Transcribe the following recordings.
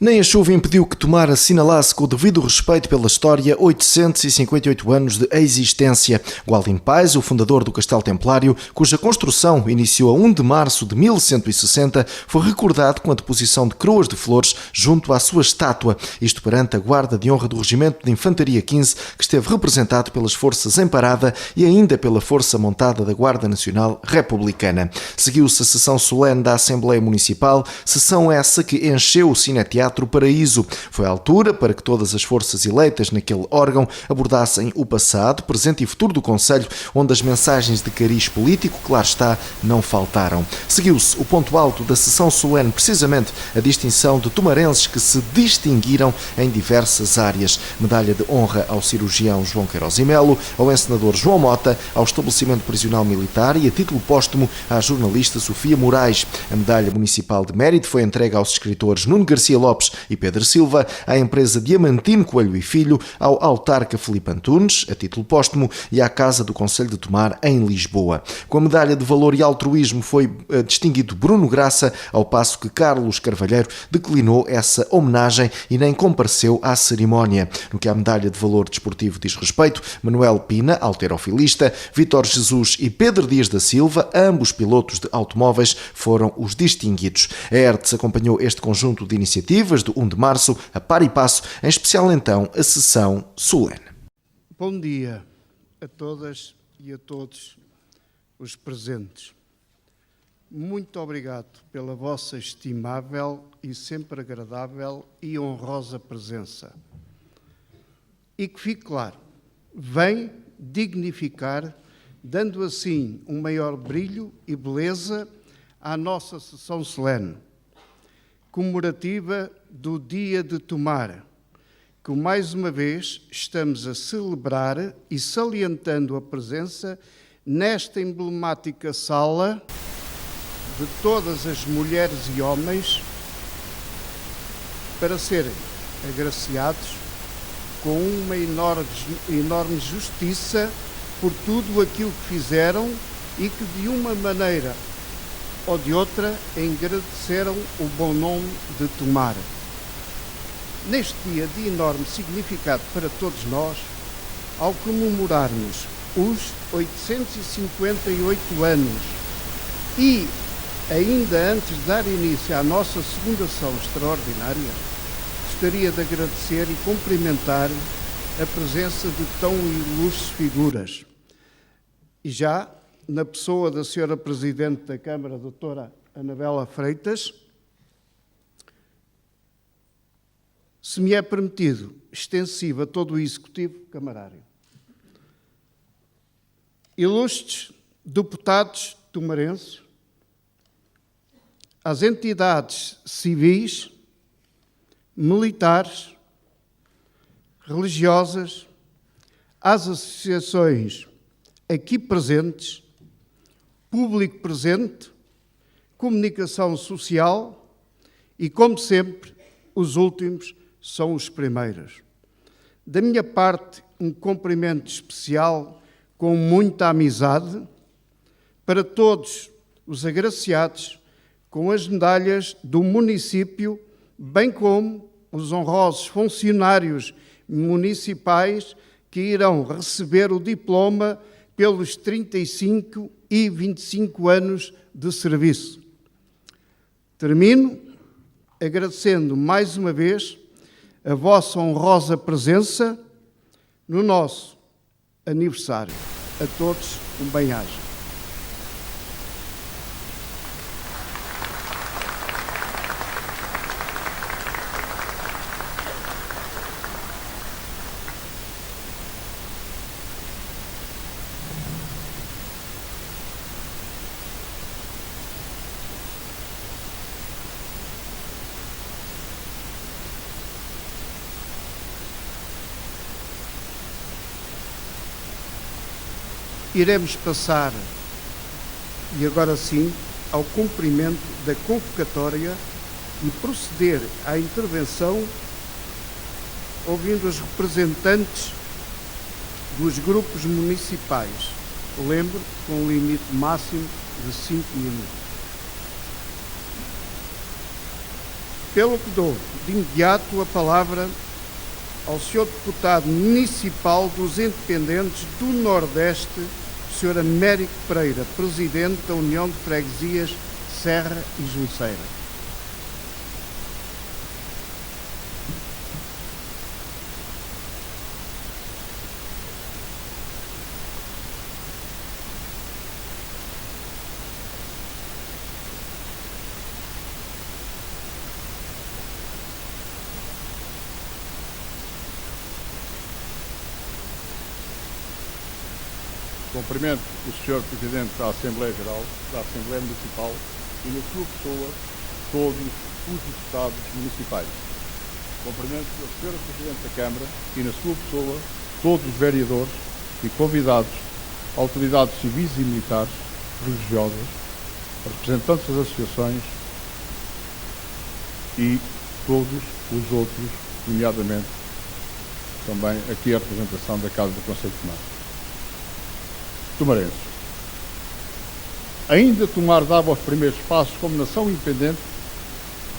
Nem a chuva impediu que Tomar assinalasse com o devido respeito pela história 858 anos de existência. Gualdim Pais, o fundador do Castelo Templário, cuja construção iniciou a 1 de março de 1160, foi recordado com a deposição de coroas de flores junto à sua estátua, isto perante a Guarda de Honra do Regimento de Infantaria 15, que esteve representado pelas Forças em Parada e ainda pela Força Montada da Guarda Nacional Republicana. Seguiu-se a sessão solene da Assembleia Municipal, sessão essa que encheu o Cineteatro Paraíso. Foi a altura para que todas as forças eleitas naquele órgão abordassem o passado, presente e futuro do Conselho, onde as mensagens de cariz político, claro está, não faltaram. Seguiu-se o ponto alto da sessão solene, precisamente a distinção de tomarenses que se distinguiram em diversas áreas. Medalha de honra ao cirurgião João Queiroz e Melo, ao encenador João Mota, ao estabelecimento prisional militar e a título póstumo à jornalista Sofia Moraes. A medalha municipal de mérito foi entregue aos escritores Nuno Garcia Lopes e Pedro Silva, à empresa Diamantino Coelho e Filho, ao autarca Filipe Antunes, a título póstumo, e à Casa do Conselho de Tomar, em Lisboa. Com a medalha de valor e altruísmo foi distinguido Bruno Graça, ao passo que Carlos Carvalheiro declinou essa homenagem e nem compareceu à cerimónia. No que à medalha de valor desportivo diz respeito, Manuel Pina, halterofilista, Vítor Jesus e Pedro Dias da Silva, ambos pilotos de automóveis, foram os distinguidos. A ERTS acompanhou este conjunto de iniciativas de 1 de março, a par e passo, em especial então a sessão solene. Bom dia a todas e a todos os presentes. Muito obrigado pela vossa estimável e sempre agradável e honrosa presença. E que fique claro, vem dignificar, dando assim um maior brilho e beleza à nossa sessão solene, comemorativa do Dia de Tomar, que mais uma vez estamos a celebrar e salientando a presença nesta emblemática sala de todas as mulheres e homens para serem agraciados com uma enorme justiça por tudo aquilo que fizeram e que de uma maneira ou de outra engrandeceram o bom nome de Tomar. Neste dia de enorme significado para todos nós, ao comemorarmos os 858 anos e ainda antes de dar início à nossa segunda sessão extraordinária, gostaria de agradecer e cumprimentar a presença de tão ilustres figuras. E já na pessoa da Sra. Presidente da Câmara, doutora Anabela Freitas, se me é permitido, extensivo a todo o Executivo Camarário. Ilustres deputados tomarenses, às entidades civis, militares, religiosas, às associações aqui presentes, público presente, comunicação social e, como sempre, os últimos são os primeiros. Da minha parte, um cumprimento especial com muita amizade para todos os agraciados com as medalhas do município, bem como os honrosos funcionários municipais que irão receber o diploma pelos 35 e 25 anos de serviço. Termino agradecendo mais uma vez a vossa honrosa presença no nosso aniversário. A todos um bem-aja. Iremos passar, e agora sim, ao cumprimento da convocatória e proceder à intervenção ouvindo os representantes dos grupos municipais. Lembro, com um limite máximo de 5 minutos. pelo que dou de imediato a palavra ao Sr. Deputado Municipal dos Independentes do Nordeste, Sr. Américo Pereira, Presidente da União de Freguesias Serra e Junceira. Cumprimento o Sr. Presidente da Assembleia Geral, da Assembleia Municipal e, na sua pessoa, todos os deputados municipais. Cumprimento a Sra. Presidente da Câmara e, na sua pessoa, todos os vereadores e convidados, autoridades civis e militares, religiosas, representantes das associações e todos os outros, nomeadamente também aqui a representação da Casa do Conselho de Tomar. Tomarenses. Ainda Tomar dava os primeiros passos como nação independente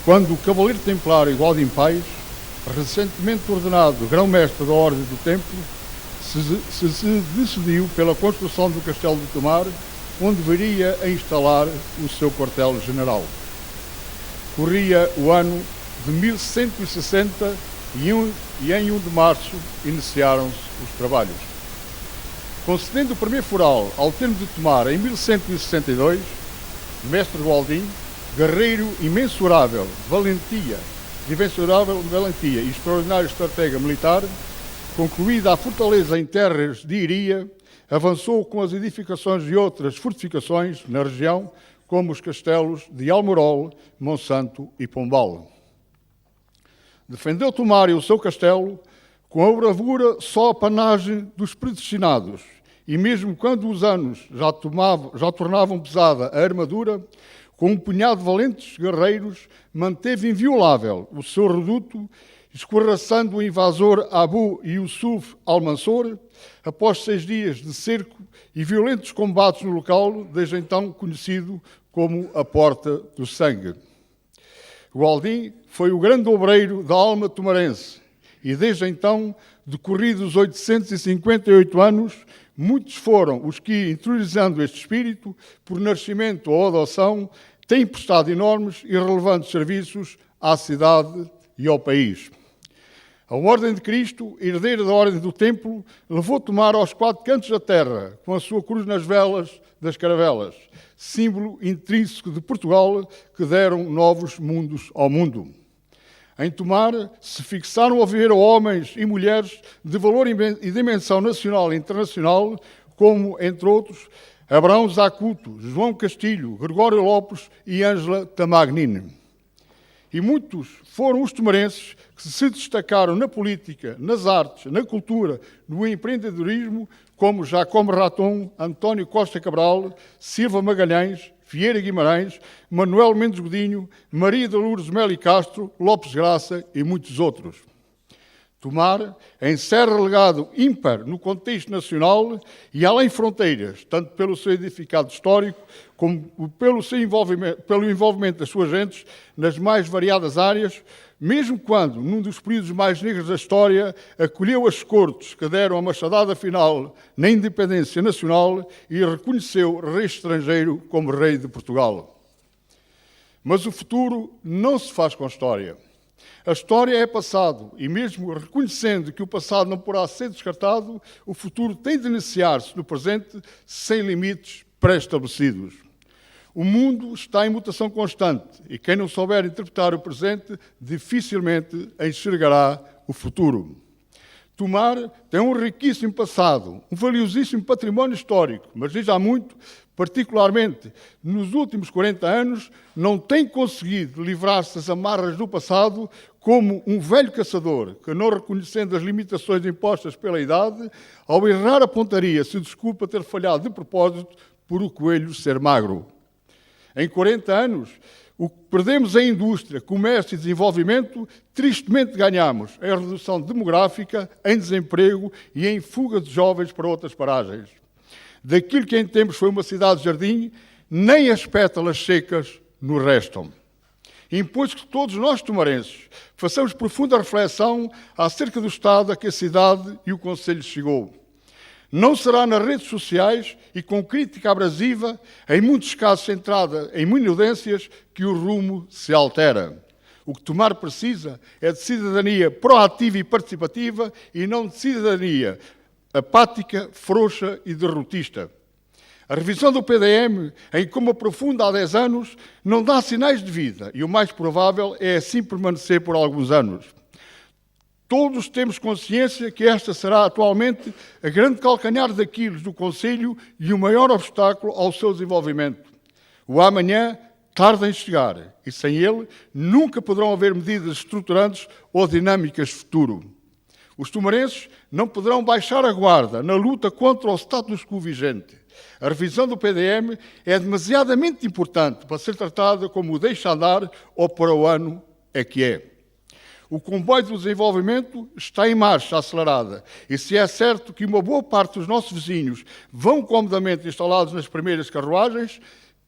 quando o Cavaleiro Templário Gualdim Pais, recentemente ordenado grão-mestre da Ordem do Templo, se decidiu pela construção do Castelo de Tomar, onde viria a instalar o seu quartel-general. Corria o ano de 1160 e em 1 de março iniciaram-se os trabalhos. Concedendo o primeiro foral ao termo de Tomar em 1162, mestre Gualdim, guerreiro imensurável de valentia e extraordinário estratega militar, concluída a fortaleza em terras de Iria, avançou com as edificações de outras fortificações na região, como os castelos de Almorol, Monsanto e Pombal. Defendeu Tomar e o seu castelo com a bravura só a panagem dos predestinados, e mesmo quando os anos já tornavam pesada a armadura, com um punhado de valentes guerreiros, manteve inviolável o seu reduto, escorraçando o invasor Abu Yusuf al-Mansur, após 6 dias de cerco e violentos combates no local, desde então conhecido como a Porta do Sangue. Gualdim foi o grande obreiro da alma tomarense, e desde então, decorridos 858 anos, muitos foram os que, interiorizando este espírito, por nascimento ou adoção, têm prestado enormes e relevantes serviços à cidade e ao país. A Ordem de Cristo, herdeira da Ordem do Templo, levou Tomar aos 4 cantos da terra, com a sua cruz nas velas das caravelas, símbolo intrínseco de Portugal, que deram novos mundos ao mundo. Em Tomar se fixaram a viver homens e mulheres de valor e dimensão nacional e internacional, como, entre outros, Abraão Zacuto, João Castilho, Gregório Lopes e Ângela Tamagnini. E muitos foram os tomarenses que se destacaram na política, nas artes, na cultura, no empreendedorismo, como Jacome Raton, António Costa Cabral, Silva Magalhães, Vieira Guimarães, Manuel Mendes Godinho, Maria de Lourdes Meli Castro, Lopes Graça e muitos outros. Tomar encerra legado ímpar no contexto nacional e além fronteiras, tanto pelo seu edificado histórico como pelo envolvimento das suas gentes nas mais variadas áreas, mesmo quando, num dos períodos mais negros da história, acolheu as cortes que deram a machadada final na independência nacional e reconheceu rei estrangeiro como rei de Portugal. Mas o futuro não se faz com história. A história é passado e mesmo reconhecendo que o passado não poderá ser descartado, o futuro tem de iniciar-se no presente sem limites pré-estabelecidos. O mundo está em mutação constante e quem não souber interpretar o presente dificilmente enxergará o futuro. Tomar tem um riquíssimo passado, um valiosíssimo património histórico, mas desde há muito, particularmente nos últimos 40 anos, não tem conseguido livrar-se das amarras do passado como um velho caçador que, não reconhecendo as limitações impostas pela idade, ao errar a pontaria se desculpa ter falhado de propósito por o coelho ser magro. Em 40 anos, o que perdemos em indústria, comércio e desenvolvimento, tristemente ganhamos em redução demográfica, em desemprego e em fuga de jovens para outras paragens. Daquilo que em tempos foi uma cidade-jardim, nem as pétalas secas nos restam. impôs que todos nós tomarenses façamos profunda reflexão acerca do estado a que a cidade e o Conselho chegou. Não será nas redes sociais e com crítica abrasiva, em muitos casos centrada em minudências, que o rumo se altera. O que Tomar precisa é de cidadania proativa e participativa e não de cidadania apática, frouxa e derrotista. A revisão do PDM, em como aprofunda há 10 anos, não dá sinais de vida e o mais provável é assim permanecer por alguns anos. Todos temos consciência que esta será atualmente a grande calcanhar daquilo do Conselho e o maior obstáculo ao seu desenvolvimento. O amanhã tarda em chegar e sem ele nunca poderão haver medidas estruturantes ou dinâmicas de futuro. Os tomarenses não poderão baixar a guarda na luta contra o status quo vigente. A revisão do PDM é demasiadamente importante para ser tratada como o deixa andar ou para o ano é que é. O comboio do desenvolvimento está em marcha acelerada e se é certo que uma boa parte dos nossos vizinhos vão comodamente instalados nas primeiras carruagens,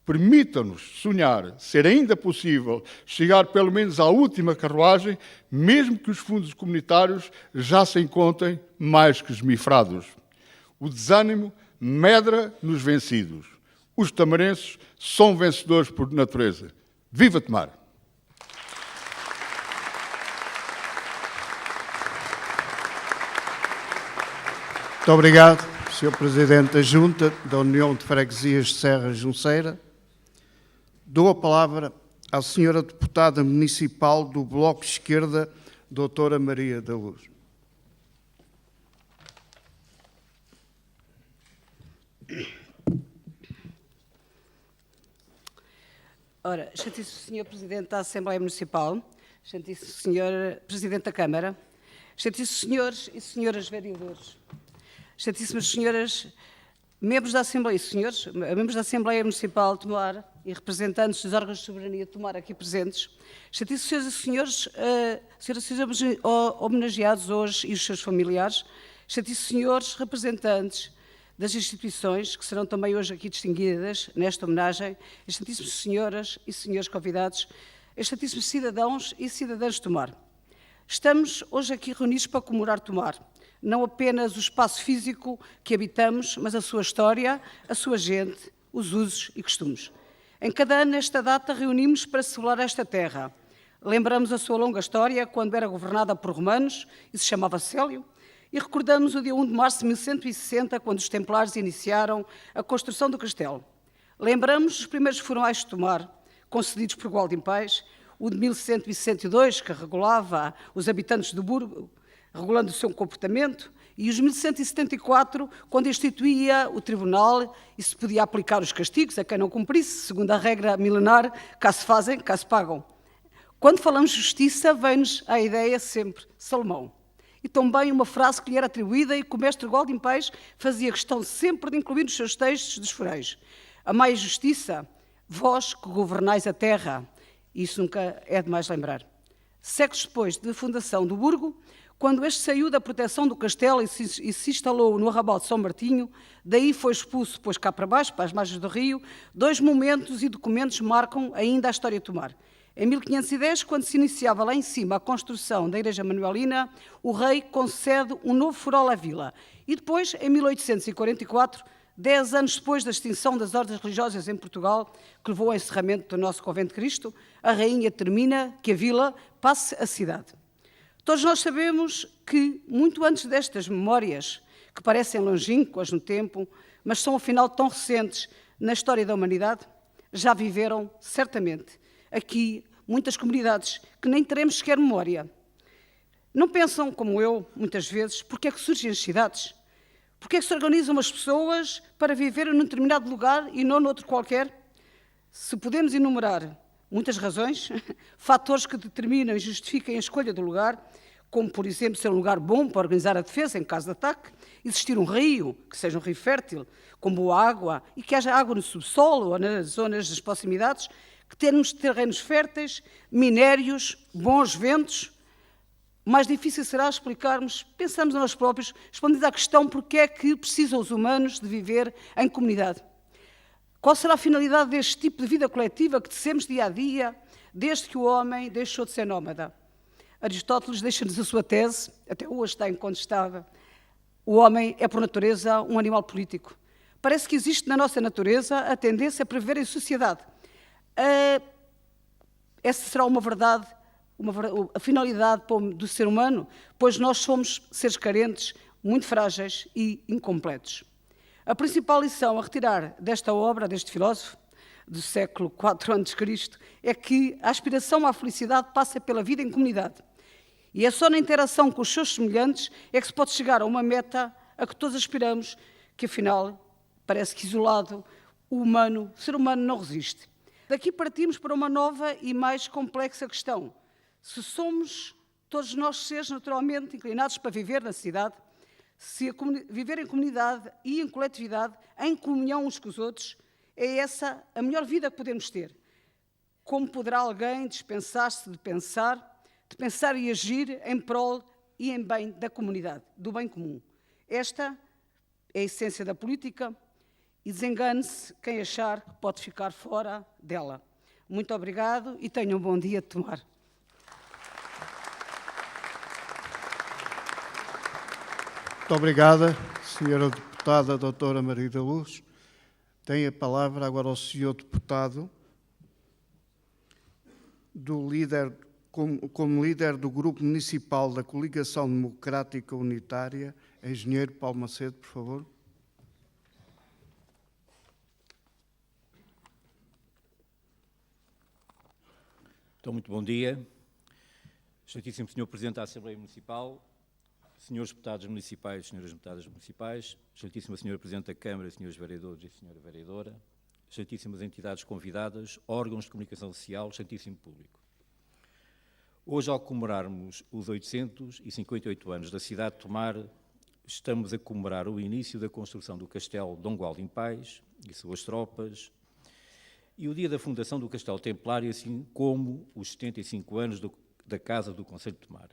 permita-nos sonhar ser ainda possível chegar pelo menos à última carruagem, mesmo que os fundos comunitários já se encontrem mais que esmifrados. O desânimo medra nos vencidos. Os tamarenses são vencedores por natureza. Viva Tomar! Muito obrigado, Sr. Presidente da Junta da União de Freguesias de Serra Junceira. Dou a palavra à Sra. Deputada Municipal do Bloco de Esquerda, Doutora Maria da Luz. Ora, excelentíssimo Sr. Presidente da Assembleia Municipal, excelentíssimo Sr. Presidente da Câmara, excelentíssimos senhores e senhoras vereadores, excelentíssimas senhoras membros da Assembleia, senhores, membros da Assembleia Municipal de Tomar e representantes dos órgãos de soberania de Tomar aqui presentes, excelentíssimos senhores e senhores homenageados hoje e os seus familiares, excelentíssimos senhores representantes das instituições, que serão também hoje aqui distinguidas nesta homenagem, excelentíssimas senhoras e senhores convidados, excelentíssimos cidadãos e cidadãs de Tomar. Estamos hoje aqui reunidos para comemorar Tomar, não apenas o espaço físico que habitamos, mas a sua história, a sua gente, os usos e costumes. Em cada ano, nesta data, reunimos para celebrar esta terra. Lembramos a sua longa história, quando era governada por romanos e se chamava Célio, e recordamos o dia 1 de março de 1160, quando os templários iniciaram a construção do castelo. Lembramos os primeiros funerais de Tomar, concedidos por Gualdim Pais, o de 1162, que regulava os habitantes do burgo, regulando o seu comportamento, e os 1174, quando instituía o tribunal e se podia aplicar os castigos a quem não cumprisse, segundo a regra milenar, cá se fazem, cá se pagam. Quando falamos de justiça, vem-nos à ideia sempre Salomão. E também uma frase que lhe era atribuída e que o mestre Gualdim Pais fazia questão sempre de incluir nos seus textos dos furais. Amai a justiça, vós que governais a terra. Isso nunca é demais lembrar. Séculos depois da fundação do burgo, quando este saiu da proteção do castelo e se instalou no arrabal de São Martinho, daí foi expulso, pois cá para baixo, para as margens do rio, dois momentos e documentos marcam ainda a história de Tomar. Em 1510, quando se iniciava lá em cima a construção da Igreja Manuelina, o rei concede um novo farol à vila. E depois, em 1844, 10 anos depois da extinção das ordens religiosas em Portugal, que levou ao encerramento do nosso Convento de Cristo, a rainha determina que a vila passe a cidade. Todos nós sabemos que, muito antes destas memórias, que parecem longínquas no tempo, mas são afinal tão recentes na história da humanidade, já viveram, certamente, aqui muitas comunidades que nem teremos sequer memória. Não pensam, como eu, muitas vezes, porque é que surgem as cidades? Porque é que se organizam as pessoas para viver num determinado lugar e não noutro qualquer? Se podemos enumerar muitas razões, fatores que determinam e justificam a escolha do lugar, como, por exemplo, ser um lugar bom para organizar a defesa em caso de ataque, existir um rio, que seja um rio fértil, com boa água, e que haja água no subsolo ou nas zonas das proximidades, que temos terrenos férteis, minérios, bons ventos. Mais difícil será explicarmos, pensamos nós próprios, respondendo à questão porque é que precisam os humanos de viver em comunidade. Qual será a finalidade deste tipo de vida coletiva que tecemos dia a dia, desde que o homem deixou de ser nómada. Aristóteles deixa-nos a sua tese, até hoje está incontestável. O homem é, por natureza, um animal político. Parece que existe na nossa natureza a tendência para viver em sociedade. Essa será uma verdade, a finalidade do ser humano, pois nós somos seres carentes, muito frágeis e incompletos. A principal lição a retirar desta obra, deste filósofo, do século IV a.C., é que a aspiração à felicidade passa pela vida em comunidade. E é só na interação com os seus semelhantes é que se pode chegar a uma meta a que todos aspiramos, que afinal parece que isolado o ser humano não resiste. Daqui partimos para uma nova e mais complexa questão. Se somos todos nós seres naturalmente inclinados para viver na cidade, se viver em comunidade e em coletividade, em comunhão uns com os outros, é essa a melhor vida que podemos ter. Como poderá alguém dispensar-se de pensar e agir em prol e em bem da comunidade, do bem comum? Esta é a essência da política e desengane-se quem achar que pode ficar fora dela. Muito obrigado e tenham um bom dia de Tomar. Muito obrigada, Sra. Deputada Doutora Maria da Luz. Tem a palavra agora o Sr. Deputado, como líder do Grupo Municipal da Coligação Democrática Unitária, Engenheiro Paulo Macedo, por favor. Então, muito bom dia. Excelentíssimo Sr. Presidente da Assembleia Municipal, Senhores Deputados Municipais, Senhoras Deputadas Municipais, Excelentíssima Senhora Presidente da Câmara, Senhores Vereadores e Senhora Vereadora, Excelentíssimas entidades convidadas, órgãos de comunicação social, Excelentíssimo Público. Hoje, ao comemorarmos os 858 anos da cidade de Tomar, estamos a comemorar o início da construção do Castelo Dom Gualdim Pais e suas tropas, e o dia da fundação do Castelo Templário, assim como os 75 anos da Casa do Concelho de Tomar.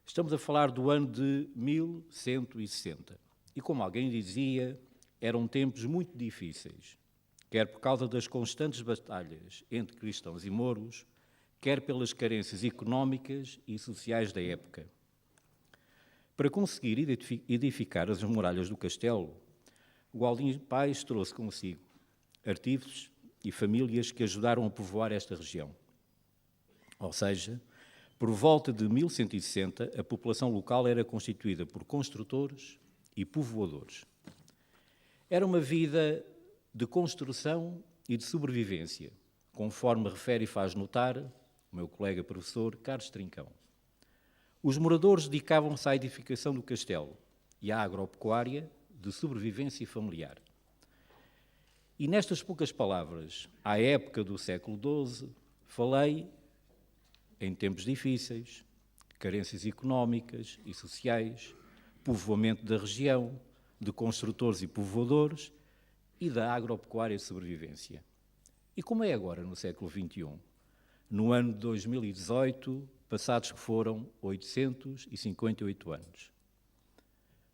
Estamos a falar do ano de 1160 e, como alguém dizia, eram tempos muito difíceis, quer por causa das constantes batalhas entre cristãos e mouros, quer pelas carências económicas e sociais da época. Para conseguir edificar as muralhas do castelo, Gualdim Pais trouxe consigo artífices e famílias que ajudaram a povoar esta região. Ou seja, por volta de 1160, a população local era constituída por construtores e povoadores. Era uma vida de construção e de sobrevivência, conforme refere e faz notar o meu colega professor Carlos Trincão. Os moradores dedicavam-se à edificação do castelo e à agropecuária de sobrevivência familiar. E nestas poucas palavras, à época do século XII, falei em tempos difíceis, carências económicas e sociais, povoamento da região, de construtores e povoadores e da agropecuária de sobrevivência. E como é agora, no século XXI? No ano de 2018, passados que foram 858 anos.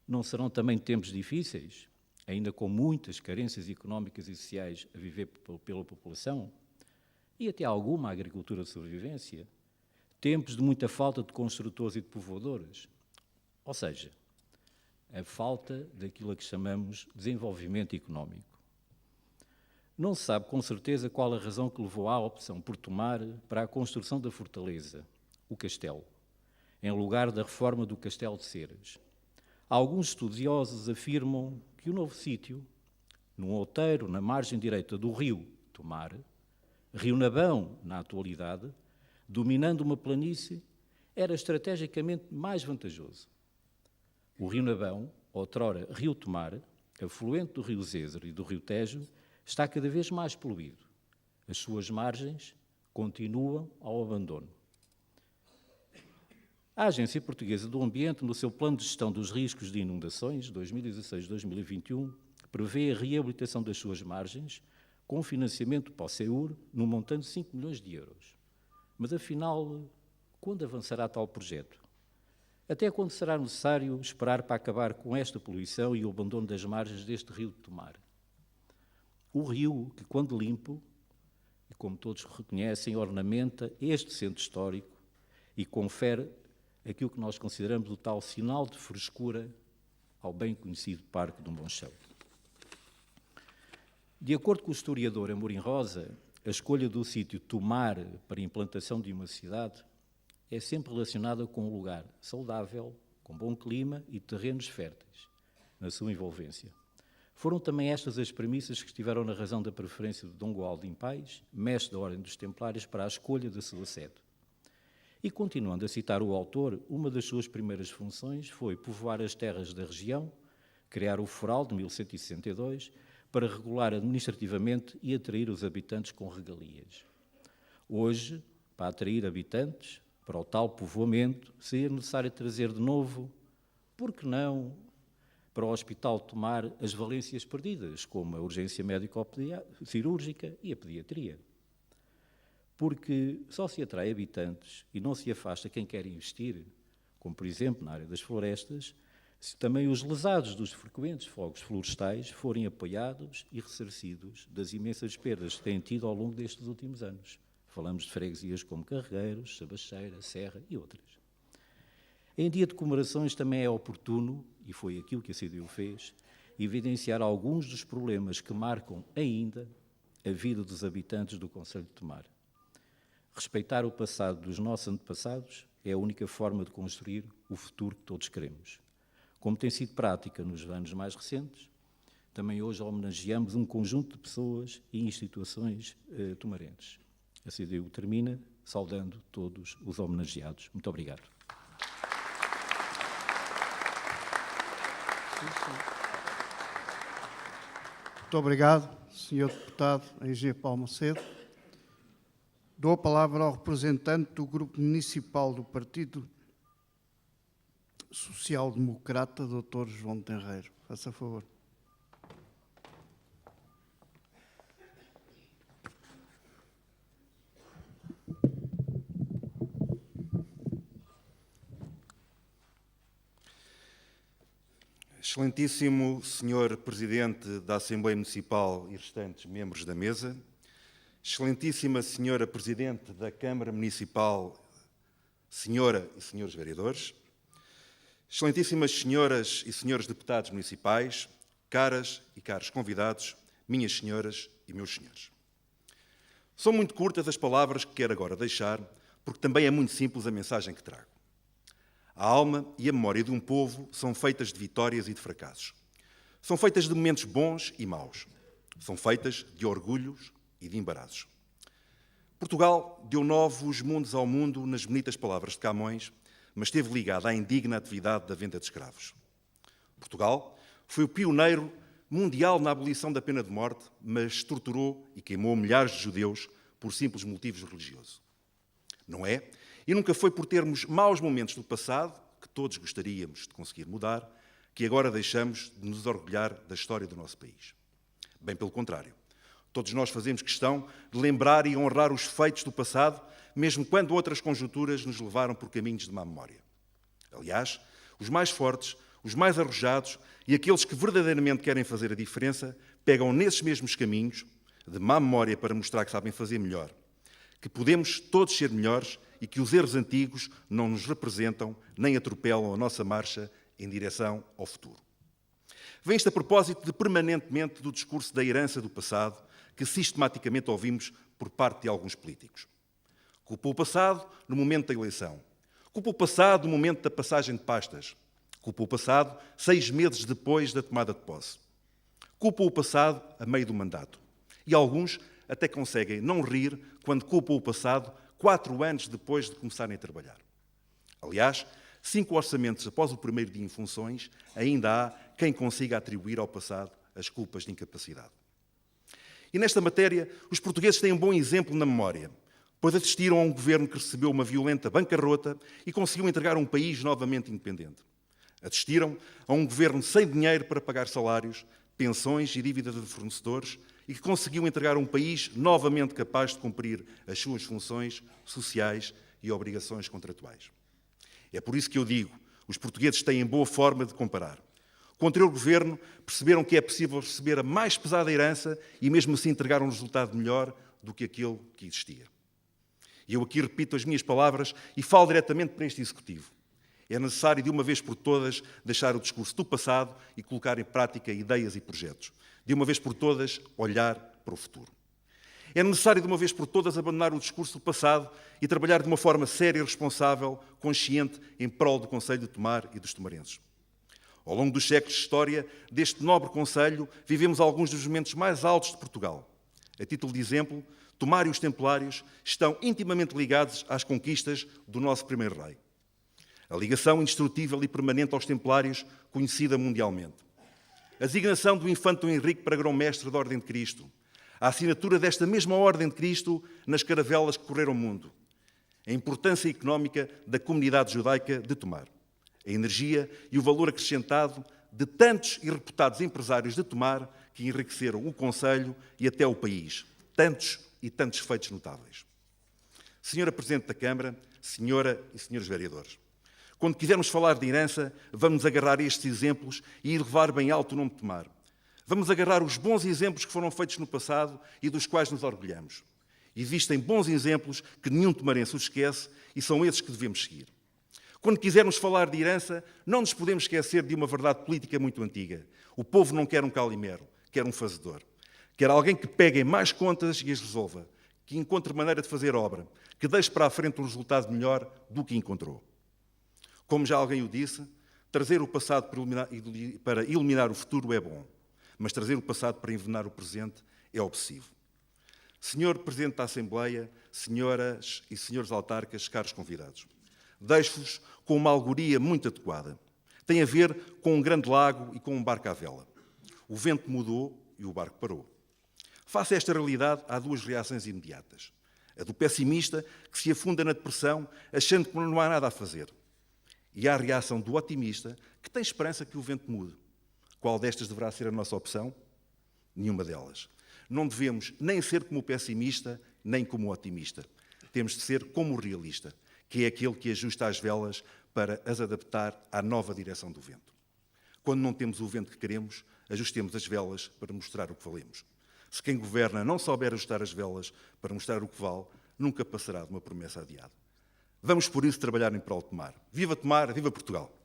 Não serão também tempos difíceis, ainda com muitas carências económicas e sociais a viver pela população? E até alguma agricultura de sobrevivência? Tempos de muita falta de construtores e de povoadores, ou seja, a falta daquilo a que chamamos desenvolvimento económico. Não se sabe com certeza qual a razão que levou à opção por Tomar para a construção da fortaleza, o castelo, em lugar da reforma do Castelo de Ceras. Alguns estudiosos afirmam que o novo sítio, num outeiro na margem direita do rio Tomar, Rio Nabão na atualidade, dominando uma planície, era estrategicamente mais vantajoso. O Rio Nabão, outrora Rio Tomar, afluente do Rio Zézer e do Rio Tejo, está cada vez mais poluído. As suas margens continuam ao abandono. A Agência Portuguesa do Ambiente, no seu Plano de Gestão dos Riscos de Inundações, 2016-2021, prevê a reabilitação das suas margens com financiamento para o SEUR num montante de 5 milhões de euros. Mas, afinal, quando avançará tal projeto? Até quando será necessário esperar para acabar com esta poluição e o abandono das margens deste rio de Tomar? O rio que, quando limpo, como todos reconhecem, ornamenta este centro histórico e confere aquilo que nós consideramos o tal sinal de frescura ao bem conhecido Parque Dom Monchão. De acordo com o historiador Amorim Rosa, a escolha do sítio Tomar para a implantação de uma cidade é sempre relacionada com um lugar saudável, com bom clima e terrenos férteis, na sua envolvência. Foram também estas as premissas que estiveram na razão da preferência de Dom Gualdim Pais, mestre da Ordem dos Templários, para a escolha da sua sede. E, continuando a citar o autor, uma das suas primeiras funções foi povoar as terras da região, criar o Foral de 1162, para regular administrativamente e atrair os habitantes com regalias. Hoje, para atrair habitantes, para o tal povoamento, seria necessário trazer de novo, por que não, para o Hospital Tomar as valências perdidas, como a urgência médico-cirúrgica e a pediatria. Porque só se atrai habitantes e não se afasta quem quer investir, como por exemplo na área das florestas, se também os lesados dos frequentes fogos florestais forem apoiados e ressarcidos das imensas perdas que têm tido ao longo destes últimos anos. Falamos de freguesias como Carregueiros, Sabacheira, Serra e outras. Em dia de comemorações também é oportuno, e foi aquilo que a CDU fez, evidenciar alguns dos problemas que marcam ainda a vida dos habitantes do concelho de Tomar. Respeitar o passado dos nossos antepassados é a única forma de construir o futuro que todos queremos. Como tem sido prática nos anos mais recentes, também hoje homenageamos um conjunto de pessoas e instituições tomarenses. A CDU termina saudando todos os homenageados. Muito obrigado. Muito obrigado, Sr. Deputado G. Paulo Macedo. Dou a palavra ao representante do Grupo Municipal do Partido Social Democrata, Dr. João Tenreiro. Faça favor. Excelentíssimo Sr. Presidente da Assembleia Municipal e restantes membros da mesa, Excelentíssima Sra. Presidente da Câmara Municipal, Senhora e Senhores Vereadores, Excelentíssimas Senhoras e Senhores Deputados Municipais, caras e caros convidados, minhas senhoras e meus senhores. São muito curtas as palavras que quero agora deixar, porque também é muito simples a mensagem que trago. A alma e a memória de um povo são feitas de vitórias e de fracassos. São feitas de momentos bons e maus. São feitas de orgulhos e de embaraços. Portugal deu novos mundos ao mundo nas bonitas palavras de Camões, mas esteve ligado à indigna atividade da venda de escravos. Portugal foi o pioneiro mundial na abolição da pena de morte, mas torturou e queimou milhares de judeus por simples motivos religiosos. Não é? E nunca foi por termos maus momentos do passado, que todos gostaríamos de conseguir mudar, que agora deixamos de nos orgulhar da história do nosso país. Bem pelo contrário. Todos nós fazemos questão de lembrar e honrar os feitos do passado, mesmo quando outras conjunturas nos levaram por caminhos de má memória. Aliás, os mais fortes, os mais arrojados e aqueles que verdadeiramente querem fazer a diferença, pegam nesses mesmos caminhos de má memória para mostrar que sabem fazer melhor, que podemos todos ser melhores e que os erros antigos não nos representam nem atropelam a nossa marcha em direção ao futuro. Vem isto a propósito de permanentemente do discurso da herança do passado que sistematicamente ouvimos por parte de alguns políticos. Culpa o passado no momento da eleição. Culpa o passado no momento da passagem de pastas. Culpa o passado 6 meses depois da tomada de posse. Culpa o passado a meio do mandato. E alguns até conseguem não rir quando culpam o passado 4 anos depois de começarem a trabalhar. Aliás, 5 orçamentos após o primeiro dia em funções, ainda há quem consiga atribuir ao passado as culpas de incapacidade. E nesta matéria, os portugueses têm um bom exemplo na memória, pois assistiram a um governo que recebeu uma violenta bancarrota e conseguiu entregar um país novamente independente. Assistiram a um governo sem dinheiro para pagar salários, pensões e dívidas de fornecedores e que conseguiu entregar um país novamente capaz de cumprir as suas funções sociais e obrigações contratuais. É por isso que eu digo, os portugueses têm boa forma de comparar. Com o anterior governo, perceberam que é possível receber a mais pesada herança e mesmo assim entregar um resultado melhor do que aquele que existia. E eu aqui repito as minhas palavras e falo diretamente para este Executivo. É necessário, de uma vez por todas, deixar o discurso do passado e colocar em prática ideias e projetos. De uma vez por todas, olhar para o futuro. É necessário, de uma vez por todas, abandonar o discurso do passado e trabalhar de uma forma séria e responsável, consciente, em prol do Concelho de Tomar e dos tomarenses. Ao longo dos séculos de história deste nobre concelho, vivemos alguns dos momentos mais altos de Portugal. A título de exemplo, Tomar e os Templários estão intimamente ligados às conquistas do nosso primeiro rei. A ligação indestrutível e permanente aos Templários, conhecida mundialmente. A designação do infante Dom Henrique para grão-mestre da Ordem de Cristo. A assinatura desta mesma Ordem de Cristo nas caravelas que correram o mundo. A importância económica da comunidade judaica de Tomar. A energia e o valor acrescentado de tantos e reputados empresários de Tomar que enriqueceram o concelho e até o país. Tantos e tantos feitos notáveis. Senhora Presidente da Câmara, senhora e senhores vereadores, quando quisermos falar de herança, vamos agarrar estes exemplos e elevar bem alto o nome de Tomar. Vamos agarrar os bons exemplos que foram feitos no passado e dos quais nos orgulhamos. Existem bons exemplos que nenhum tomarense os esquece e são esses que devemos seguir. Quando quisermos falar de herança, não nos podemos esquecer de uma verdade política muito antiga. O povo não quer um calimero, quer um fazedor. Quer alguém que pegue em mais contas e as resolva, que encontre maneira de fazer obra, que deixe para a frente um resultado melhor do que encontrou. Como já alguém o disse, trazer o passado para iluminar o futuro é bom, mas trazer o passado para envenenar o presente é obsessivo. Senhor Presidente da Assembleia, senhoras e senhores autarcas, caros convidados, deixo-vos com uma alegoria muito adequada. Tem a ver com um grande lago e com um barco à vela. O vento mudou e o barco parou. Face a esta realidade, há duas reações imediatas. A do pessimista, que se afunda na depressão, achando que não há nada a fazer. E há a reação do otimista, que tem esperança que o vento mude. Qual destas deverá ser a nossa opção? Nenhuma delas. Não devemos nem ser como o pessimista, nem como o otimista. Temos de ser como o realista, que é aquele que ajusta as velas para as adaptar à nova direção do vento. Quando não temos o vento que queremos, ajustemos as velas para mostrar o que valemos. Se quem governa não souber ajustar as velas para mostrar o que vale, nunca passará de uma promessa adiada. Vamos, por isso, trabalhar em prol de Tomar. Viva Tomar, viva Portugal!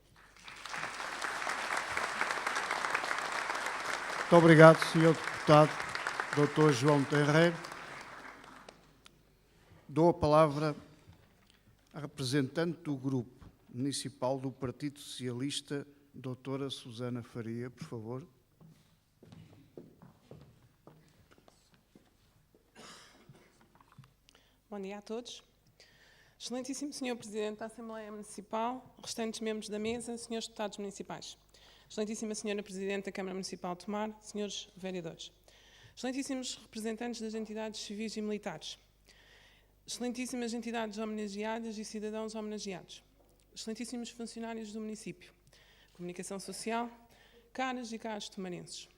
Muito obrigado, Sr. Deputado Dr. João Terreiro. Dou a palavra à representante do Grupo Municipal do Partido Socialista, doutora Susana Faria, por favor. Bom dia a todos. Excelentíssimo Sr. Presidente da Assembleia Municipal, restantes membros da mesa, senhores deputados municipais. Excelentíssima Senhora Presidente da Câmara Municipal de Tomar, senhores vereadores. Excelentíssimos representantes das entidades civis e militares. Excelentíssimas entidades homenageadas e cidadãos homenageados. Excelentíssimos funcionários do município. Comunicação social, caras e caros tomarenses.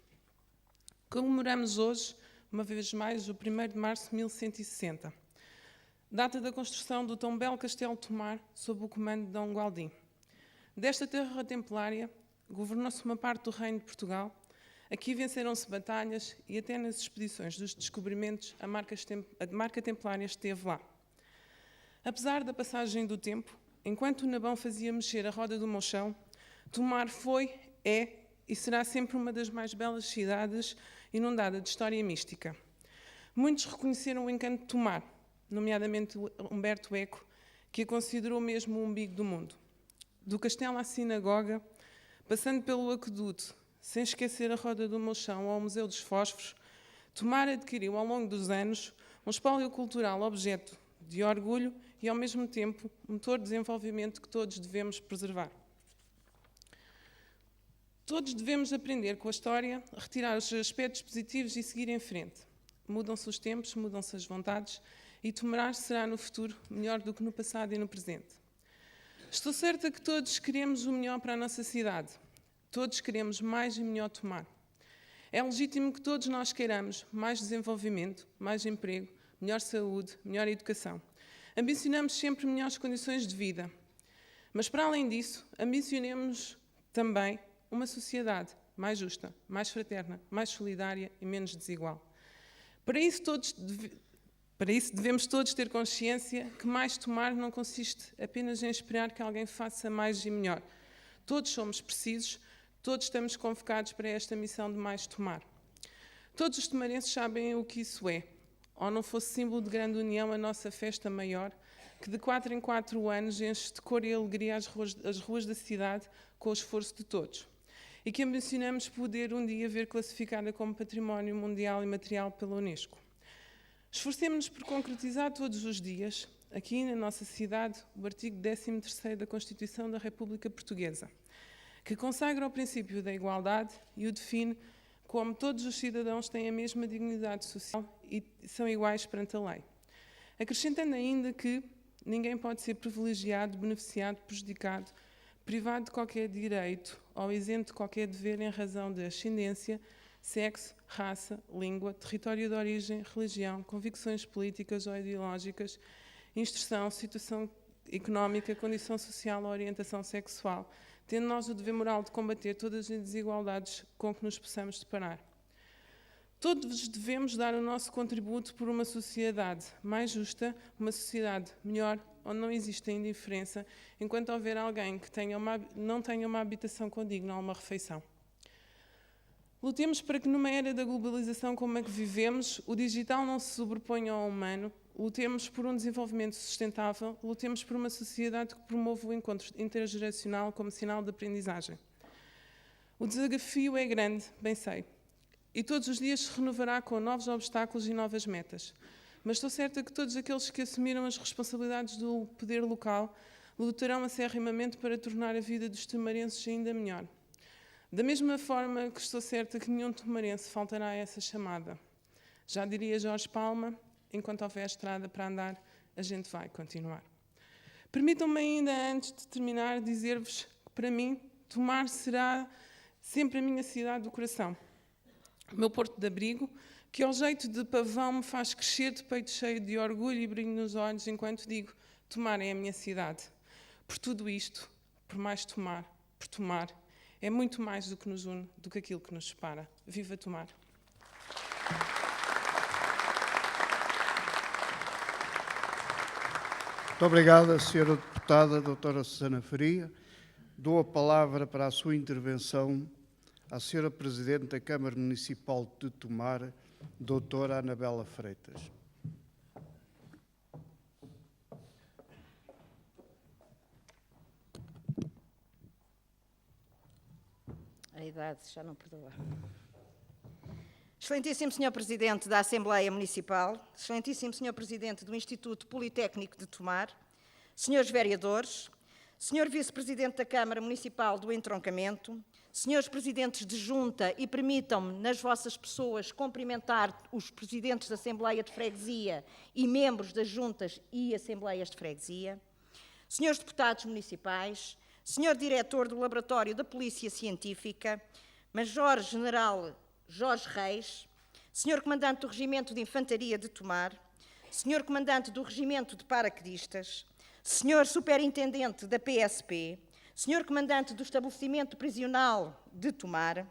Comemoramos hoje, uma vez mais, o 1º de março de 1160. Data da construção do tão belo Castelo de Tomar, sob o comando de Dom Gualdim. Desta terra templária, governou-se uma parte do Reino de Portugal. Aqui venceram-se batalhas e até nas expedições dos descobrimentos a marca templária esteve lá. Apesar da passagem do tempo, enquanto o Nabão fazia mexer a roda do Monchão, Tomar foi, é e será sempre uma das mais belas cidades inundada de história mística. Muitos reconheceram o encanto de Tomar, nomeadamente Humberto Eco, que a considerou mesmo o umbigo do mundo. Do castelo à sinagoga, passando pelo aqueduto, sem esquecer a roda do Monchão ao Museu dos Fósforos, Tomar adquiriu ao longo dos anos um espólio cultural objeto de orgulho e, ao mesmo tempo, motor de desenvolvimento que todos devemos preservar. Todos devemos aprender com a história, retirar os aspectos positivos e seguir em frente. Mudam-se os tempos, mudam-se as vontades e Tomar será no futuro melhor do que no passado e no presente. Estou certa que todos queremos o melhor para a nossa cidade. Todos queremos mais e melhor Tomar. É legítimo que todos nós queiramos mais desenvolvimento, mais emprego, melhor saúde, melhor educação. Ambicionamos sempre melhores condições de vida. Mas, para além disso, ambicionemos também uma sociedade mais justa, mais fraterna, mais solidária e menos desigual. Para isso devemos todos ter consciência que mais tomar não consiste apenas em esperar que alguém faça mais e melhor. Todos somos precisos, todos estamos convocados para esta missão de mais tomar. Todos os tomarenses sabem o que isso é. Ou não fosse símbolo de grande união a nossa festa maior, que de 4 em 4 anos enche de cor e alegria as ruas da cidade com o esforço de todos. E que ambicionamos poder um dia ver classificada como Património Mundial Imaterial pela Unesco. Esforcemos-nos por concretizar todos os dias, aqui na nossa cidade, o artigo 13º da Constituição da República Portuguesa, que consagra o princípio da igualdade e o define como todos os cidadãos têm a mesma dignidade social e são iguais perante a lei. Acrescentando ainda que ninguém pode ser privilegiado, beneficiado, prejudicado, privado de qualquer direito ou isento de qualquer dever em razão de ascendência, sexo, raça, língua, território de origem, religião, convicções políticas ou ideológicas, instrução, situação económica, condição social ou orientação sexual, tendo nós o dever moral de combater todas as desigualdades com que nos possamos deparar. Todos devemos dar o nosso contributo por uma sociedade mais justa, uma sociedade melhor, onde não existe a indiferença, enquanto houver alguém que não tenha uma habitação condigna ou uma refeição. Lutemos para que, numa era da globalização como a que vivemos, o digital não se sobreponha ao humano. Lutemos por um desenvolvimento sustentável, lutemos por uma sociedade que promova o encontro intergeracional como sinal de aprendizagem. O desafio é grande, bem sei, e todos os dias se renovará com novos obstáculos e novas metas. Mas estou certa que todos aqueles que assumiram as responsabilidades do poder local lutarão acerrimamente para tornar a vida dos tomarenses ainda melhor. Da mesma forma que estou certa que nenhum tomarense faltará a essa chamada. Já diria Jorge Palma, enquanto houver estrada para andar, a gente vai continuar. Permitam-me ainda, antes de terminar, dizer-vos que, para mim, Tomar será sempre a minha cidade do coração. O meu porto de abrigo, que ao jeito de pavão me faz crescer de peito cheio de orgulho e brilho nos olhos enquanto digo, Tomar é a minha cidade. Por tudo isto, por mais Tomar, por Tomar, é muito mais do que nos une, do que aquilo que nos separa. Viva Tomar! Muito obrigada, Sra. Deputada, doutora Susana Faria. Dou a palavra para a sua intervenção à Sra. Presidente da Câmara Municipal de Tomar, doutora Anabela Freitas. A idade já não perdoa. Excelentíssimo Sr. Presidente da Assembleia Municipal, Excelentíssimo Sr. Presidente do Instituto Politécnico de Tomar, Senhores Vereadores, Sr. Vice-Presidente da Câmara Municipal do Entroncamento, Senhores Presidentes de Junta, e permitam-me, nas vossas pessoas, cumprimentar os Presidentes da Assembleia de Freguesia e membros das Juntas e Assembleias de Freguesia, Senhores Deputados Municipais, Sr. Diretor do Laboratório da Polícia Científica, Major-General Jorge Reis, Sr. Comandante do Regimento de Infantaria de Tomar, Sr. Comandante do Regimento de Paraquedistas, Sr. Superintendente da PSP, Sr. Comandante do Estabelecimento Prisional de Tomar,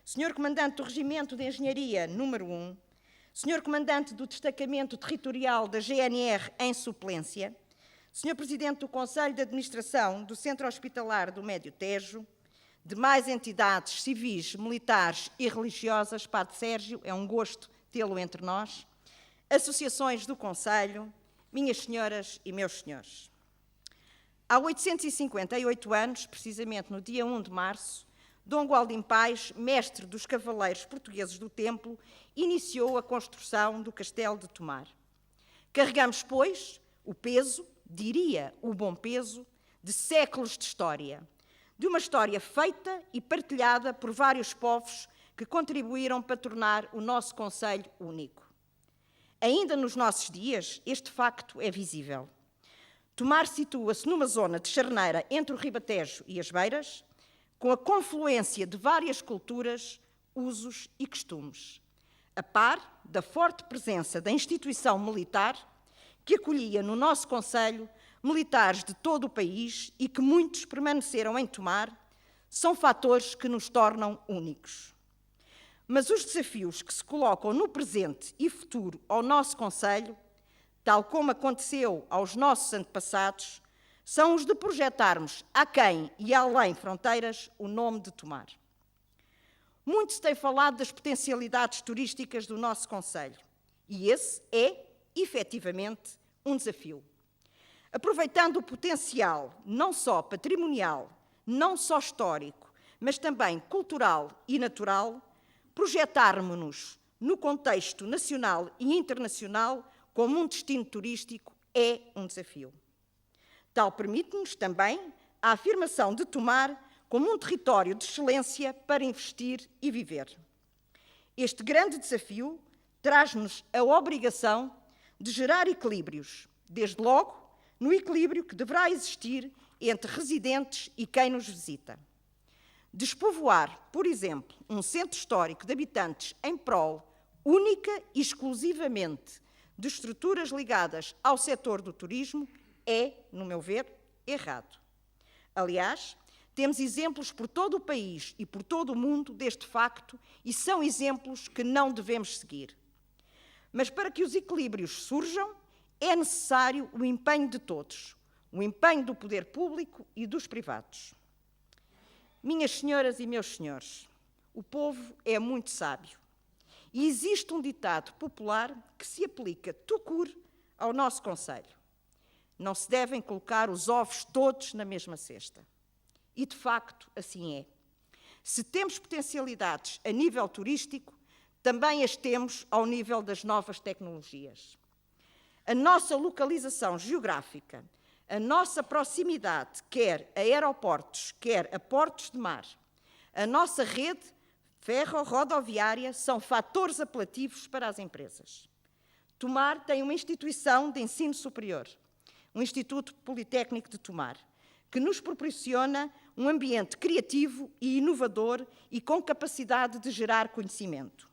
Sr. Comandante do Regimento de Engenharia número 1, Sr. Comandante do Destacamento Territorial da GNR em suplência, Sr. Presidente do Conselho de Administração do Centro Hospitalar do Médio Tejo, demais entidades civis, militares e religiosas, Padre Sérgio, é um gosto tê-lo entre nós, associações do Conselho, minhas senhoras e meus senhores. Há 858 anos, precisamente no dia 1 de março, Dom Gualdim Pais, mestre dos cavaleiros portugueses do Templo, iniciou a construção do Castelo de Tomar. Carregamos, pois, o peso, diria o bom peso, de séculos de história, de uma história feita e partilhada por vários povos que contribuíram para tornar o nosso concelho único. Ainda nos nossos dias, este facto é visível. Tomar situa-se numa zona de charneira entre o Ribatejo e as Beiras, com a confluência de várias culturas, usos e costumes, a par da forte presença da instituição militar, que acolhia no nosso concelho militares de todo o país e que muitos permaneceram em Tomar, são fatores que nos tornam únicos. Mas os desafios que se colocam no presente e futuro ao nosso Conselho, tal como aconteceu aos nossos antepassados, são os de projetarmos aquém e além fronteiras o nome de Tomar. Muito se tem falado das potencialidades turísticas do nosso Conselho, e esse é, efetivamente, um desafio. Aproveitando o potencial, não só patrimonial, não só histórico, mas também cultural e natural, projetarmos-nos no contexto nacional e internacional como um destino turístico é um desafio. Tal permite-nos também a afirmação de Tomar como um território de excelência para investir e viver. Este grande desafio traz-nos a obrigação de gerar equilíbrios, desde logo no equilíbrio que deverá existir entre residentes e quem nos visita. Despovoar, por exemplo, um centro histórico de habitantes em prol única e exclusivamente de estruturas ligadas ao setor do turismo é, no meu ver, errado. Aliás, temos exemplos por todo o país e por todo o mundo deste facto e são exemplos que não devemos seguir. Mas para que os equilíbrios surjam, é necessário o empenho de todos, o empenho do poder público e dos privados. Minhas senhoras e meus senhores, o povo é muito sábio e existe um ditado popular que se aplica tout court ao nosso Conselho. Não se devem colocar os ovos todos na mesma cesta. E, de facto, assim é. Se temos potencialidades a nível turístico, também as temos ao nível das novas tecnologias. A nossa localização geográfica, a nossa proximidade, quer a aeroportos, quer a portos de mar, a nossa rede ferro-rodoviária são fatores apelativos para as empresas. Tomar tem uma instituição de ensino superior, o Instituto Politécnico de Tomar, que nos proporciona um ambiente criativo e inovador e com capacidade de gerar conhecimento.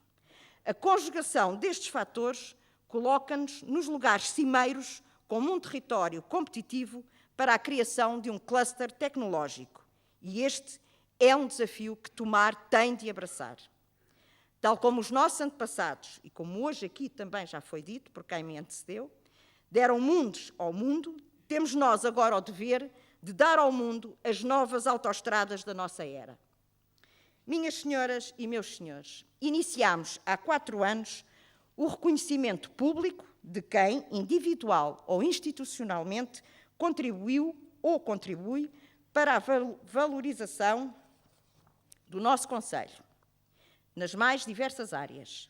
A conjugação destes fatores coloca-nos nos lugares cimeiros como um território competitivo para a criação de um cluster tecnológico. E este é um desafio que Tomar tem de abraçar. Tal como os nossos antepassados, e como hoje aqui também já foi dito por quem me antecedeu, deram mundos ao mundo, temos nós agora o dever de dar ao mundo as novas autoestradas da nossa era. Minhas senhoras e meus senhores, iniciámos há 4 anos o reconhecimento público de quem, individual ou institucionalmente, contribuiu ou contribui para a valorização do nosso Conselho, nas mais diversas áreas.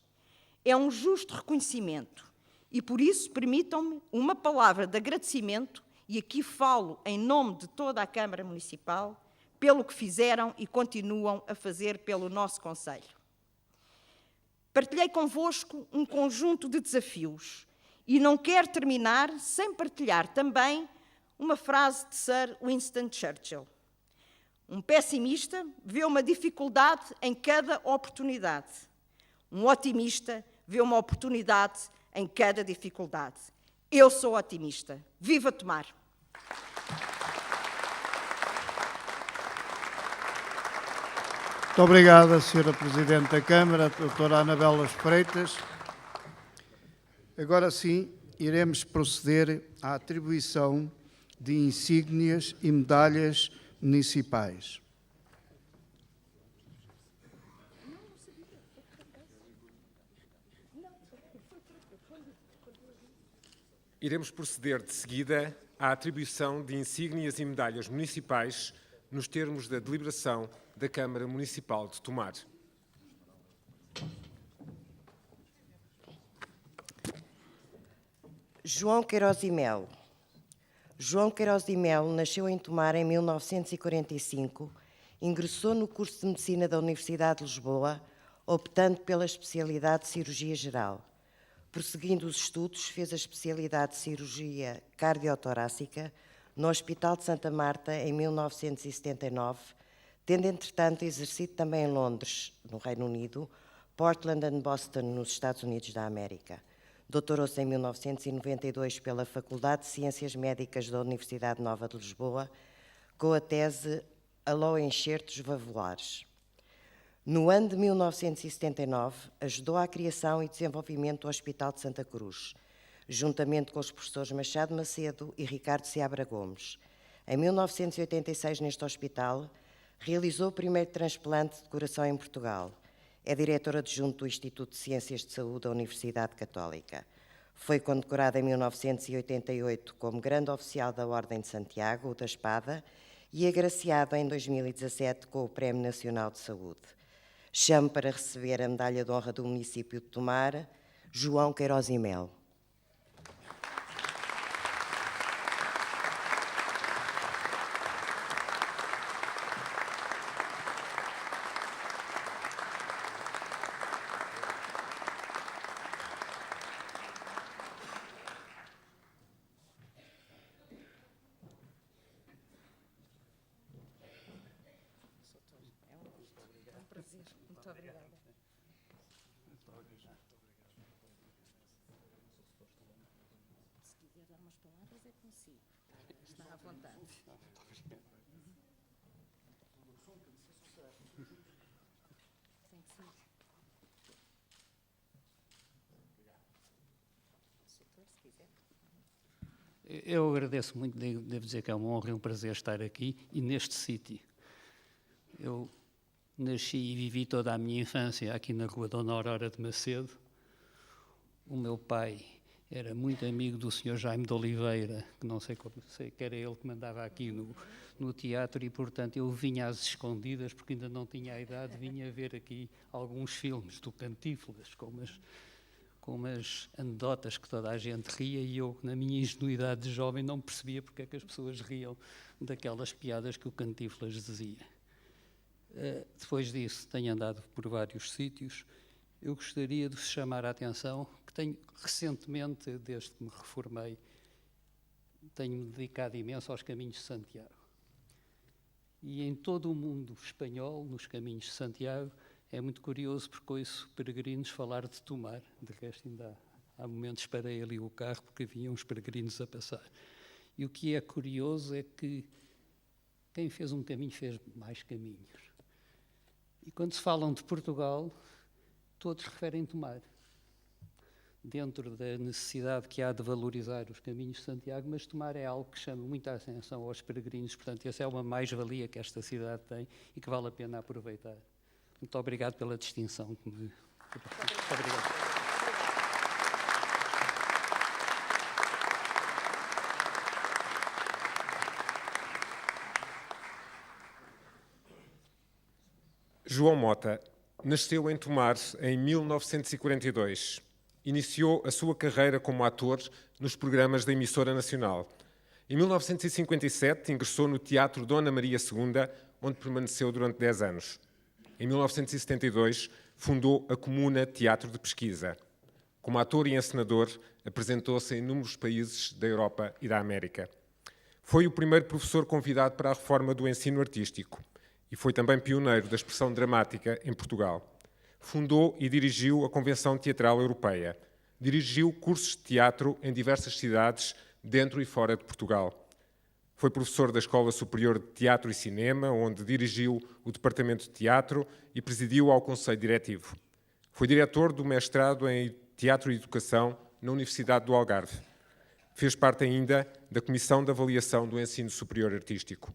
É um justo reconhecimento e, por isso, permitam-me uma palavra de agradecimento, e aqui falo em nome de toda a Câmara Municipal, pelo que fizeram e continuam a fazer pelo nosso Conselho. Partilhei convosco um conjunto de desafios e não quero terminar sem partilhar também uma frase de Sir Winston Churchill. Um pessimista vê uma dificuldade em cada oportunidade. Um otimista vê uma oportunidade em cada dificuldade. Eu sou otimista. Viva Tomar! Muito obrigada, Sra. Presidente da Câmara, Doutora Anabela Freitas. Agora sim, iremos proceder à atribuição de insígnias e medalhas municipais. Iremos proceder de seguida à atribuição de insígnias e medalhas municipais nos termos da deliberação da Câmara Municipal de Tomar. João Queiroz e Melo. João Queiroz e Melo nasceu em Tomar em 1945, ingressou no curso de Medicina da Universidade de Lisboa, optando pela especialidade de Cirurgia Geral. Prosseguindo os estudos, fez a especialidade de Cirurgia Cardiotorácica no Hospital de Santa Marta em 1979, tendo, entretanto, exercido também em Londres, no Reino Unido, Portland e Boston, nos Estados Unidos da América. Doutorou-se em 1992 pela Faculdade de Ciências Médicas da Universidade Nova de Lisboa, com a tese aloenxertos valvulares. No ano de 1979, ajudou à criação e desenvolvimento do Hospital de Santa Cruz, juntamente com os professores Machado Macedo e Ricardo Seabra Gomes. Em 1986, neste hospital, realizou o primeiro transplante de coração em Portugal. É diretor adjunto do Instituto de Ciências de Saúde da Universidade Católica. Foi condecorado em 1988 como Grande Oficial da Ordem de Santiago, ou da Espada, e agraciado em 2017 com o Prémio Nacional de Saúde. Chamo para receber a Medalha de Honra do município de Tomar, João Queiroz e Melo. Muito obrigada. Se quiser dar umas palavras, é consigo. Está à vontade. Tem que ser. Se quiser. Eu agradeço muito, devo dizer que é uma honra e um prazer estar aqui e neste sítio. Eu nasci e vivi toda a minha infância aqui na rua Dona Aurora de Macedo. O meu pai era muito amigo do Sr. Jaime de Oliveira, que não sei que era ele que mandava aqui no teatro, e portanto eu vinha às escondidas, porque ainda não tinha a idade, vinha ver aqui alguns filmes do Cantinflas, com umas anedotas que toda a gente ria, e eu, na minha ingenuidade de jovem, não percebia porque é que as pessoas riam daquelas piadas que o Cantinflas dizia. Depois disso, tenho andado por vários sítios. Eu gostaria de vos chamar a atenção que tenho recentemente, desde que me reformei, tenho-me dedicado imenso aos caminhos de Santiago. E em todo o mundo espanhol, nos caminhos de Santiago, é muito curioso porque ouço peregrinos falar de Tomar. De resto, ainda há momentos parei ali o carro porque havia uns peregrinos a passar. E o que é curioso é que quem fez um caminho fez mais caminhos. E quando se falam de Portugal, todos referem Tomar, dentro da necessidade que há de valorizar os caminhos de Santiago, mas Tomar é algo que chama muita atenção aos peregrinos, portanto, essa é uma mais-valia que esta cidade tem e que vale a pena aproveitar. Muito obrigado pela distinção que me... Muito obrigado. João Mota nasceu em Tomar em 1942. Iniciou a sua carreira como ator nos programas da emissora nacional. Em 1957, ingressou no Teatro Dona Maria II, onde permaneceu durante 10 anos. Em 1972, fundou a Comuna Teatro de Pesquisa. Como ator e encenador, apresentou-se em inúmeros países da Europa e da América. Foi o primeiro professor convidado para a reforma do ensino artístico e foi também pioneiro da expressão dramática em Portugal. Fundou e dirigiu a Convenção Teatral Europeia. Dirigiu cursos de teatro em diversas cidades, dentro e fora de Portugal. Foi professor da Escola Superior de Teatro e Cinema, onde dirigiu o Departamento de Teatro e presidiu ao Conselho Diretivo. Foi diretor do mestrado em Teatro e Educação na Universidade do Algarve. Fez parte ainda da Comissão de Avaliação do Ensino Superior Artístico.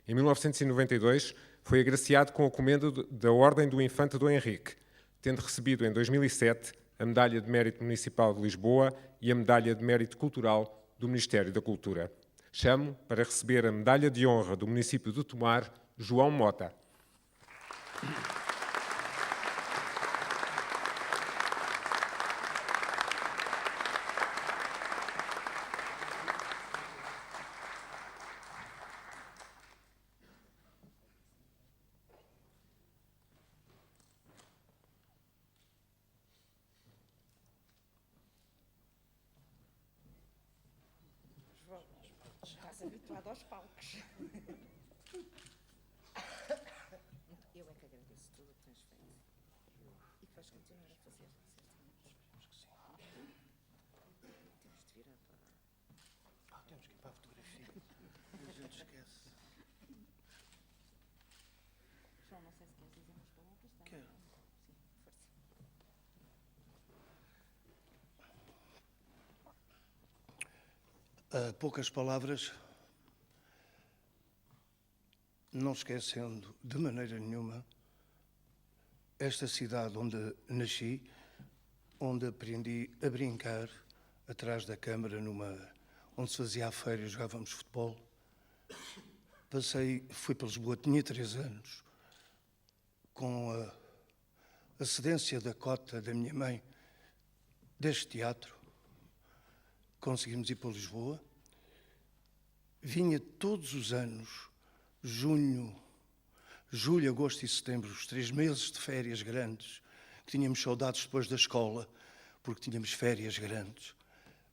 Em 1992, foi agraciado com a comenda da Ordem do Infante Dom Henrique, tendo recebido em 2007 a Medalha de Mérito Municipal de Lisboa e a Medalha de Mérito Cultural do Ministério da Cultura. Chamo para receber a Medalha de Honra do município de Tomar, João Mota. Estás habituado aos palcos. Eu é que agradeço tudo o que tens feito. E que vais continuar a fazer, certamente. Acho que sim. Temos de virar para... Temos que ir para a fotografia. A gente esquece. Poucas palavras, não esquecendo de maneira nenhuma esta cidade onde nasci, onde aprendi a brincar atrás da Câmara, onde se fazia a feira e jogávamos futebol. Fui para Lisboa, tinha 3 anos, com a cedência da cota da minha mãe deste teatro. Conseguimos ir para Lisboa. Vinha todos os anos, junho, julho, agosto e setembro, os 3 meses de férias grandes, que tínhamos saudades depois da escola, porque tínhamos férias grandes,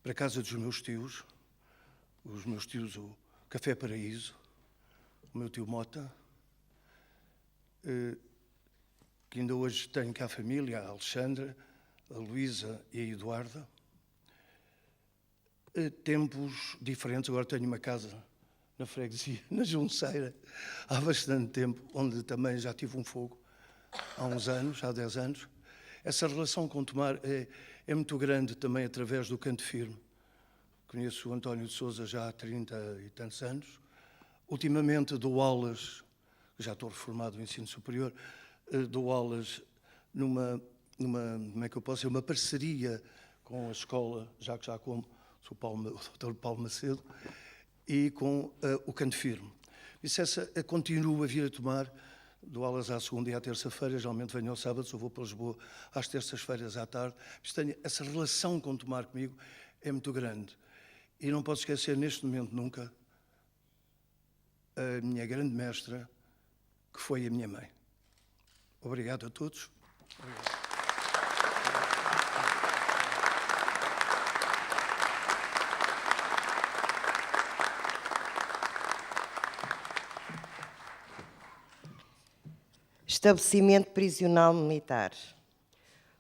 para a casa dos meus tios, os meus tios, o Café Paraíso, o meu tio Mota, que ainda hoje tenho cá a família, a Alexandra, a Luísa e a Eduarda. Tempos diferentes, agora tenho uma casa na freguesia, na Junceira, há bastante tempo, onde também já tive um fogo, há uns anos, há 10 anos. Essa relação com o Tomar é muito grande também através do canto firme. Conheço o António de Sousa já há 30 e tantos anos. Ultimamente dou aulas, já estou reformado no ensino superior, dou aulas numa como é que eu posso dizer, uma parceria com a escola, já como sou o Dr. Paulo Macedo, e com o canto firme. Isso continuo a vir a tomar, dou aulas à segunda e à terça-feira, geralmente venho ao sábado, só vou para Lisboa às terças-feiras à tarde. Essa relação com Tomar comigo é muito grande. E não posso esquecer neste momento nunca a minha grande mestra, que foi a minha mãe. Obrigado a todos. Obrigado. Estabelecimento prisional militar.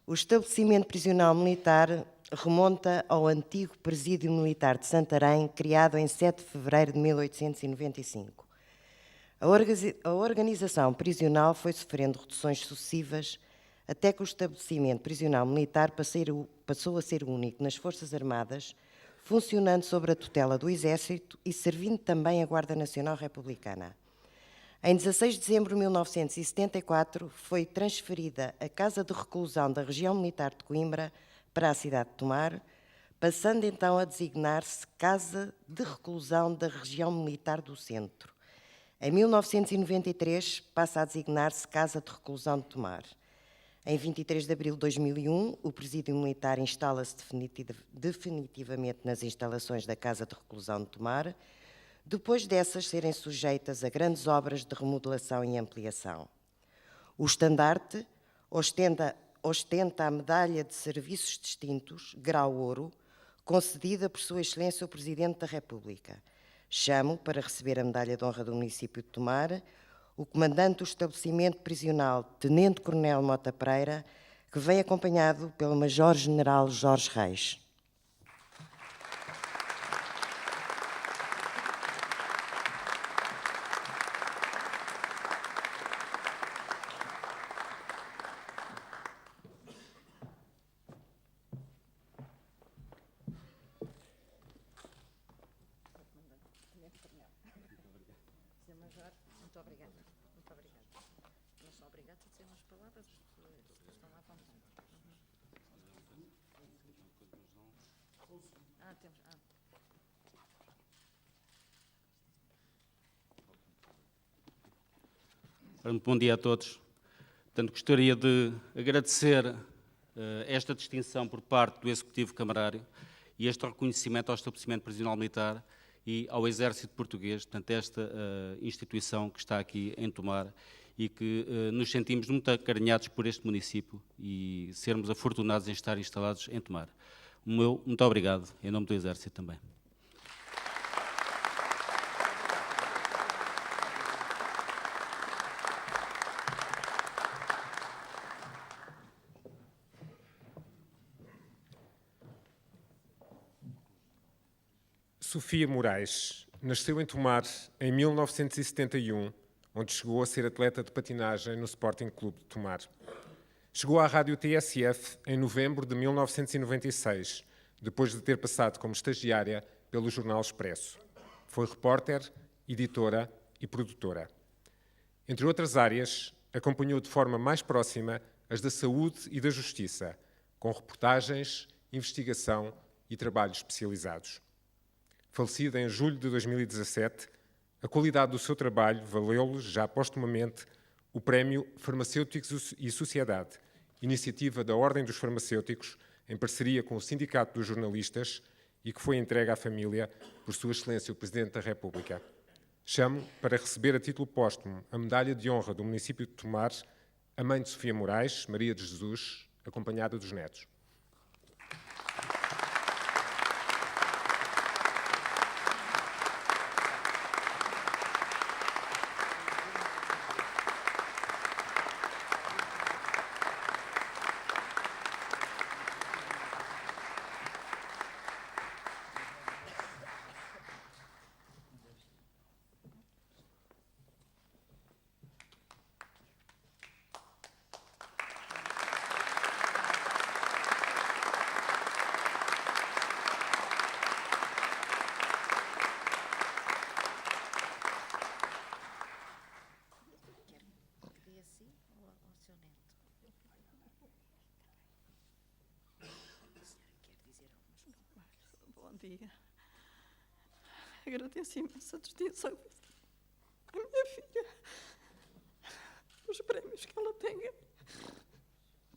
O estabelecimento prisional militar remonta ao antigo presídio militar de Santarém, criado em 7 de fevereiro de 1895. A organização prisional foi sofrendo reduções sucessivas até que o estabelecimento prisional militar passou a ser único nas Forças Armadas, funcionando sob a tutela do Exército e servindo também a Guarda Nacional Republicana. Em 16 de dezembro de 1974, foi transferida a Casa de Reclusão da Região Militar de Coimbra para a cidade de Tomar, passando então a designar-se Casa de Reclusão da Região Militar do Centro. Em 1993, passa a designar-se Casa de Reclusão de Tomar. Em 23 de abril de 2001, o Presídio Militar instala-se definitivamente nas instalações da Casa de Reclusão de Tomar, depois dessas serem sujeitas a grandes obras de remodelação e ampliação. O estandarte ostenta a medalha de Serviços Distintos, grau ouro, concedida por Sua Excelência o Presidente da República. Chamo para receber a medalha de honra do município de Tomar o comandante do estabelecimento prisional, Tenente-Coronel Mota Pereira, que vem acompanhado pelo Major-General Jorge Reis. Muito obrigada. Muito obrigada. Não são obrigados a dizer umas palavras, estão à vontade. Bom dia a todos. Portanto, gostaria de agradecer esta distinção por parte do Executivo Camarário e este reconhecimento ao estabelecimento prisional militar e ao Exército Português, portanto, esta instituição que está aqui em Tomar e que nos sentimos muito acarinhados por este município e sermos afortunados em estar instalados em Tomar. Muito obrigado, em nome do Exército também. Sofia Moraes nasceu em Tomar em 1971, onde chegou a ser atleta de patinagem no Sporting Clube de Tomar. Chegou à Rádio TSF em novembro de 1996, depois de ter passado como estagiária pelo Jornal Expresso. Foi repórter, editora e produtora. Entre outras áreas, acompanhou de forma mais próxima as da saúde e da justiça, com reportagens, investigação e trabalhos especializados. Falecida em julho de 2017, a qualidade do seu trabalho valeu-lhe, já postumamente, o Prémio Farmacêuticos e Sociedade, iniciativa da Ordem dos Farmacêuticos, em parceria com o Sindicato dos Jornalistas, e que foi entregue à família por Sua Excelência o Presidente da República. Chamo para receber a título póstumo a Medalha de Honra do município de Tomar, a mãe de Sofia Moraes, Maria de Jesus, acompanhada dos netos. Bom dia. Agradeço imensa distinção à minha filha, os prémios que ela tenha.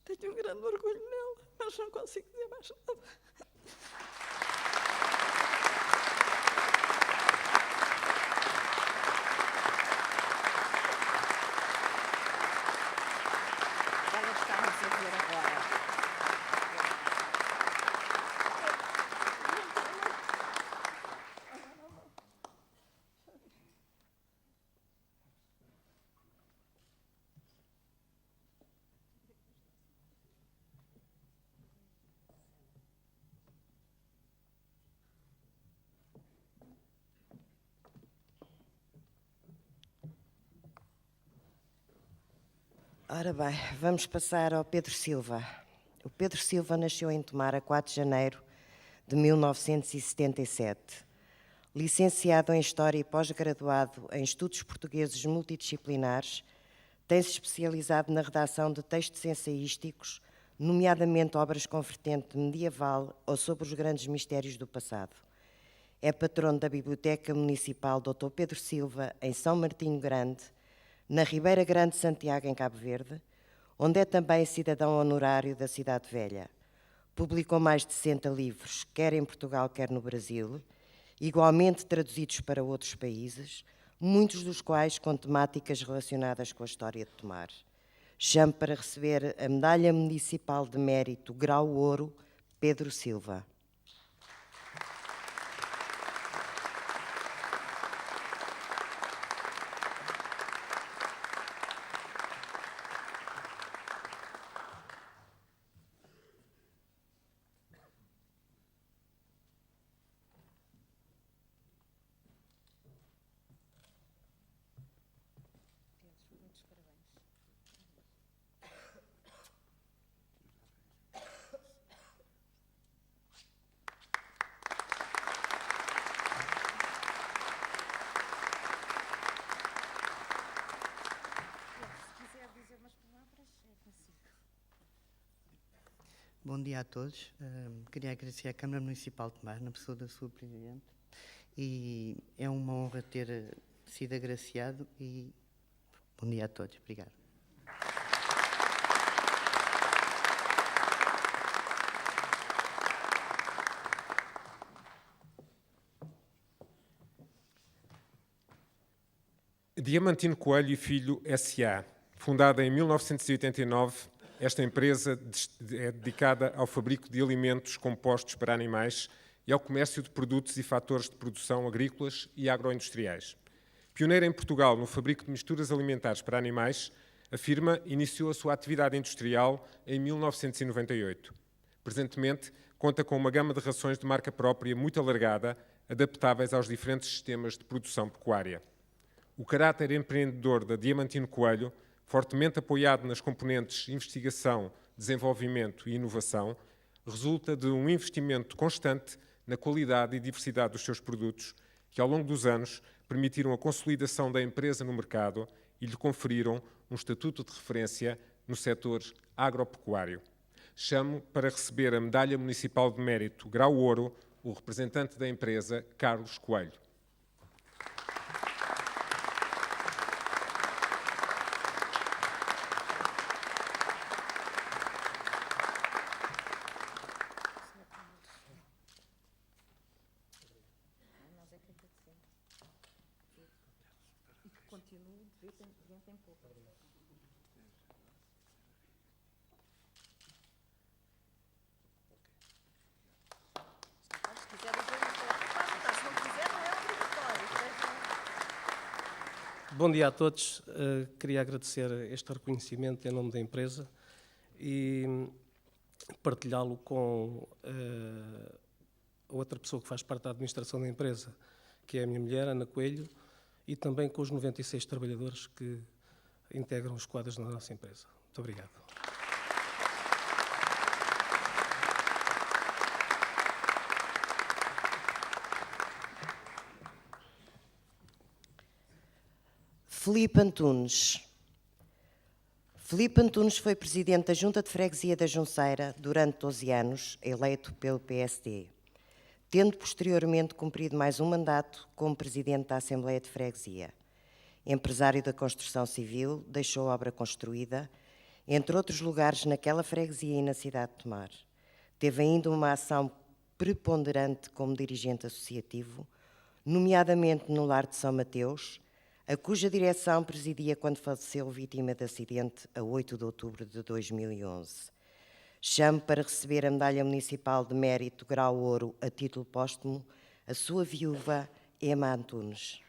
Tenho um grande orgulho nela, mas não consigo dizer mais nada. Ela está a fazer agora. Ora bem, vamos passar ao Pedro Silva. O Pedro Silva nasceu em Tomar a 4 de janeiro de 1977. Licenciado em História e pós-graduado em Estudos Portugueses Multidisciplinares, tem-se especializado na redação de textos ensaísticos, nomeadamente obras com vertente medieval ou sobre os grandes mistérios do passado. É patrono da Biblioteca Municipal Dr. Pedro Silva, em São Martinho Grande, na Ribeira Grande de Santiago, em Cabo Verde, onde é também cidadão honorário da Cidade Velha. Publicou mais de 60 livros, quer em Portugal, quer no Brasil, igualmente traduzidos para outros países, muitos dos quais com temáticas relacionadas com a história de Tomar. Chamo para receber a Medalha Municipal de Mérito Grau Ouro, Pedro Silva. Bom dia a todos. Queria agradecer à Câmara Municipal de Tomar, na pessoa da sua Presidente, e é uma honra ter sido agraciado e bom dia a todos. Obrigado. Diamantino Coelho e Filho S.A., fundada em 1989, esta empresa é dedicada ao fabrico de alimentos compostos para animais e ao comércio de produtos e fatores de produção agrícolas e agroindustriais. Pioneira em Portugal no fabrico de misturas alimentares para animais, a firma iniciou a sua atividade industrial em 1998. Presentemente, conta com uma gama de rações de marca própria muito alargada, adaptáveis aos diferentes sistemas de produção pecuária. O caráter empreendedor da Diamantino Coelho, fortemente apoiado nas componentes investigação, desenvolvimento e inovação, resulta de um investimento constante na qualidade e diversidade dos seus produtos, que ao longo dos anos permitiram a consolidação da empresa no mercado e lhe conferiram um estatuto de referência no setor agropecuário. Chamo para receber a Medalha Municipal de Mérito Grau Ouro o representante da empresa, Carlos Coelho. Bom dia a todos. Queria agradecer este reconhecimento em nome da empresa e partilhá-lo com a outra pessoa que faz parte da administração da empresa, que é a minha mulher, Ana Coelho, e também com os 96 trabalhadores que integram os quadros da nossa empresa. Muito obrigado. Filipe Antunes. Filipe Antunes foi presidente da Junta de Freguesia da Junceira durante 12 anos, eleito pelo PSD, tendo posteriormente cumprido mais um mandato como presidente da Assembleia de Freguesia. Empresário da construção civil, deixou obra construída, entre outros lugares naquela freguesia e na cidade de Tomar. Teve ainda uma ação preponderante como dirigente associativo, nomeadamente no Lar de São Mateus, a cuja direção presidia quando faleceu vítima de acidente a 8 de outubro de 2011. Chamo para receber a Medalha Municipal de Mérito Grau Ouro a título póstumo a sua viúva, Emma Antunes.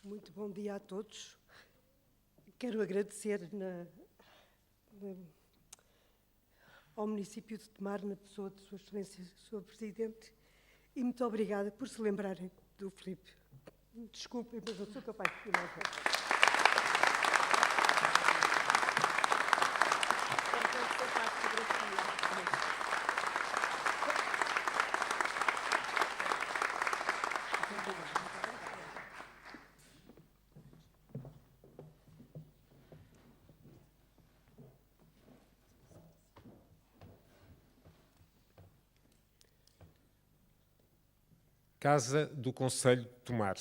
Muito bom dia a todos. Quero agradecer ao município de Tomar, na pessoa de Sua Excelência, Sr. Presidente, e muito obrigada por se lembrarem do Filipe. Desculpem, mas eu sou capaz de filmar. Casa do Conselho de Tomar.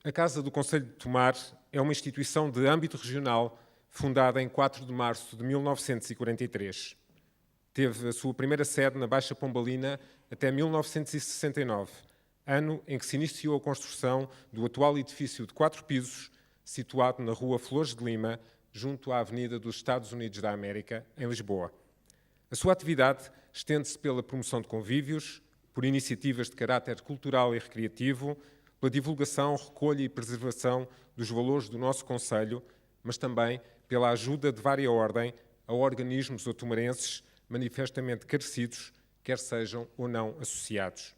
A Casa do Conselho de Tomar é uma instituição de âmbito regional fundada em 4 de março de 1943. Teve a sua primeira sede na Baixa Pombalina até 1969, ano em que se iniciou a construção do atual edifício de 4 pisos, situado na Rua Flores de Lima, junto à Avenida dos Estados Unidos da América, em Lisboa. A sua atividade estende-se pela promoção de convívios, por iniciativas de caráter cultural e recreativo, pela divulgação, recolha e preservação dos valores do nosso Conselho, mas também pela ajuda de vária ordem a organismos otomarenses manifestamente carecidos, quer sejam ou não associados.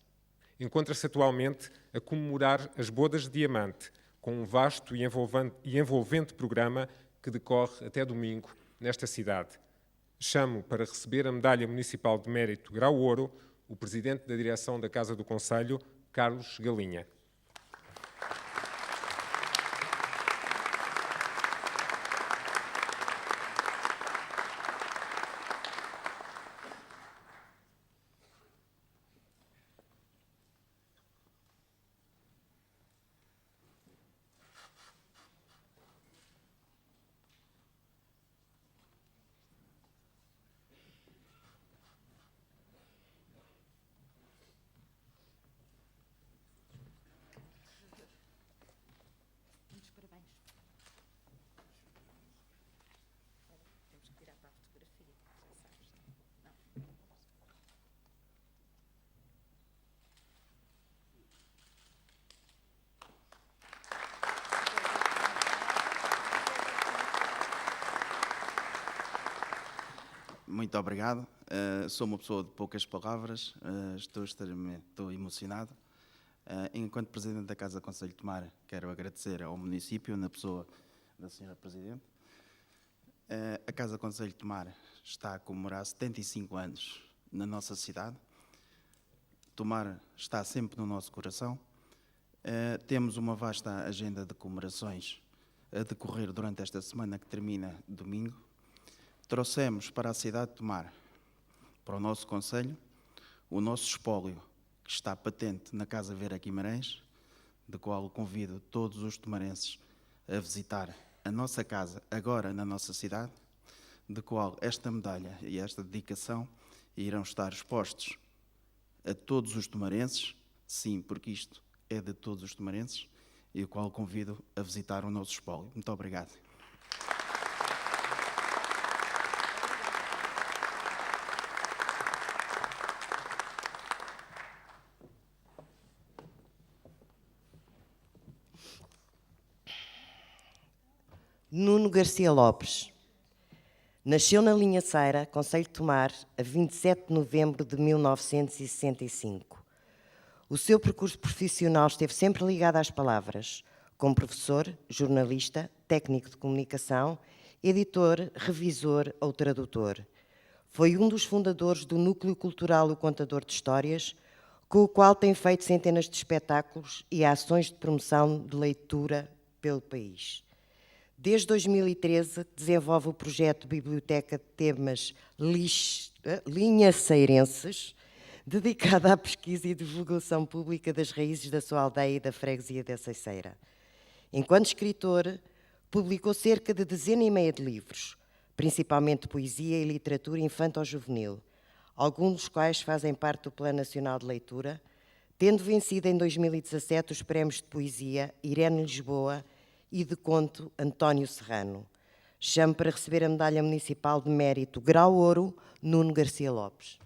Encontra-se atualmente a comemorar as Bodas de Diamante, com um vasto e envolvente programa que decorre até domingo nesta cidade. Chamo para receber a Medalha Municipal de Mérito Grau Ouro o Presidente da Direção da Casa do Conselho, Carlos Galinha. Muito obrigado. Sou uma pessoa de poucas palavras, estou emocionado. Enquanto Presidente da Casa Conselho de Tomar, quero agradecer ao município, na pessoa da Sra. Presidente. A Casa Conselho de Tomar está a comemorar 75 anos na nossa cidade. Tomar está sempre no nosso coração. Temos uma vasta agenda de comemorações a decorrer durante esta semana que termina domingo. Trouxemos para a cidade de Tomar, para o nosso concelho, o nosso espólio, que está patente na Casa Vera Guimarães, de qual convido todos os tomarenses a visitar a nossa casa, agora na nossa cidade, de qual esta medalha e esta dedicação irão estar expostos a todos os tomarenses, sim, porque isto é de todos os tomarenses, e o qual convido a visitar o nosso espólio. Muito obrigado. Nuno Garcia Lopes. Nasceu na Linha Ceira, concelho de Tomar, a 27 de novembro de 1965. O seu percurso profissional esteve sempre ligado às palavras, como professor, jornalista, técnico de comunicação, editor, revisor ou tradutor. Foi um dos fundadores do Núcleo Cultural O Contador de Histórias, com o qual tem feito centenas de espetáculos e ações de promoção de leitura pelo país. Desde 2013, desenvolve o projeto Biblioteca de Temas Linhaceirenses, dedicado à pesquisa e divulgação pública das raízes da sua aldeia e da freguesia da Ceiceira. Enquanto escritor, publicou cerca de 10 de livros, principalmente poesia e literatura infanto-juvenil, alguns dos quais fazem parte do Plano Nacional de Leitura, tendo vencido em 2017 os prémios de poesia Irene Lisboa e de conto António Serrano. Chamo para receber a Medalha Municipal de Mérito Grau Ouro, Nuno Garcia Lopes.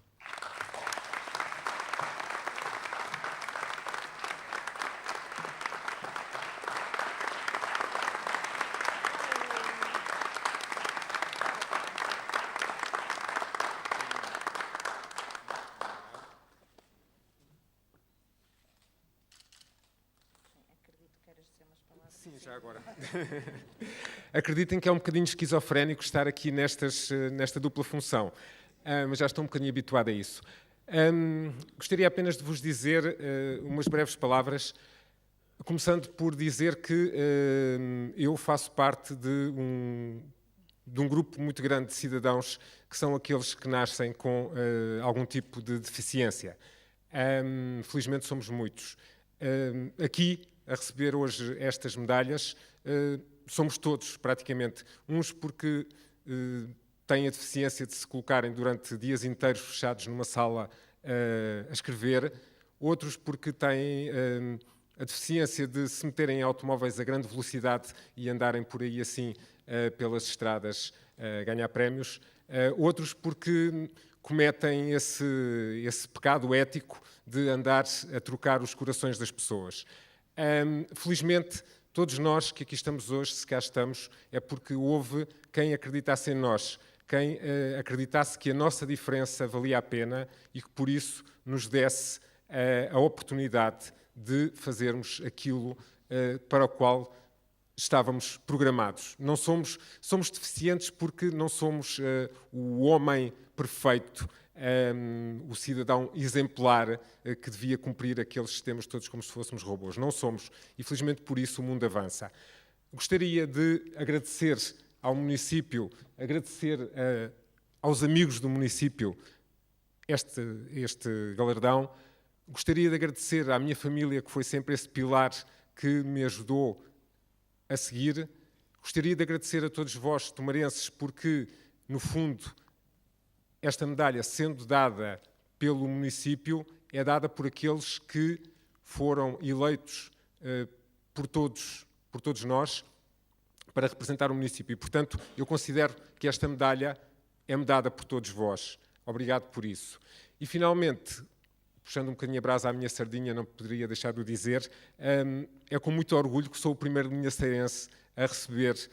Sim, já agora. Acreditem que é um bocadinho esquizofrénico estar aqui nesta dupla função, mas já estou um bocadinho habituado a isso. Gostaria apenas de vos dizer umas breves palavras, começando por dizer que eu faço parte de um grupo muito grande de cidadãos que são aqueles que nascem com algum tipo de deficiência. Felizmente somos muitos. Aqui, a receber hoje estas medalhas, somos todos, praticamente. Uns porque têm a deficiência de se colocarem durante dias inteiros fechados numa sala a escrever, outros porque têm a deficiência de se meterem em automóveis a grande velocidade e andarem por aí assim pelas estradas a ganhar prémios, outros porque cometem esse pecado ético de andar a trocar os corações das pessoas. Felizmente, todos nós que aqui estamos hoje, se cá estamos, é porque houve quem acreditasse em nós, quem acreditasse que a nossa diferença valia a pena e que por isso nos desse a oportunidade de fazermos aquilo para o qual estávamos programados. Não somos deficientes porque não somos o homem perfeito, o cidadão exemplar que devia cumprir aqueles sistemas todos como se fôssemos robôs. Não somos, e felizmente por isso o mundo avança. Gostaria de agradecer ao município, agradecer aos amigos do município este galardão. Gostaria de agradecer à minha família, que foi sempre esse pilar que me ajudou a seguir. Gostaria de agradecer a todos vós, tomarenses, porque, no fundo, esta medalha, sendo dada pelo município, é dada por aqueles que foram eleitos por todos nós para representar o município. E, portanto, eu considero que esta medalha é-me dada por todos vós. Obrigado por isso. E, finalmente, puxando um bocadinho a brasa à minha sardinha, não poderia deixar de o dizer, é com muito orgulho que sou o primeiro linhaceirense a receber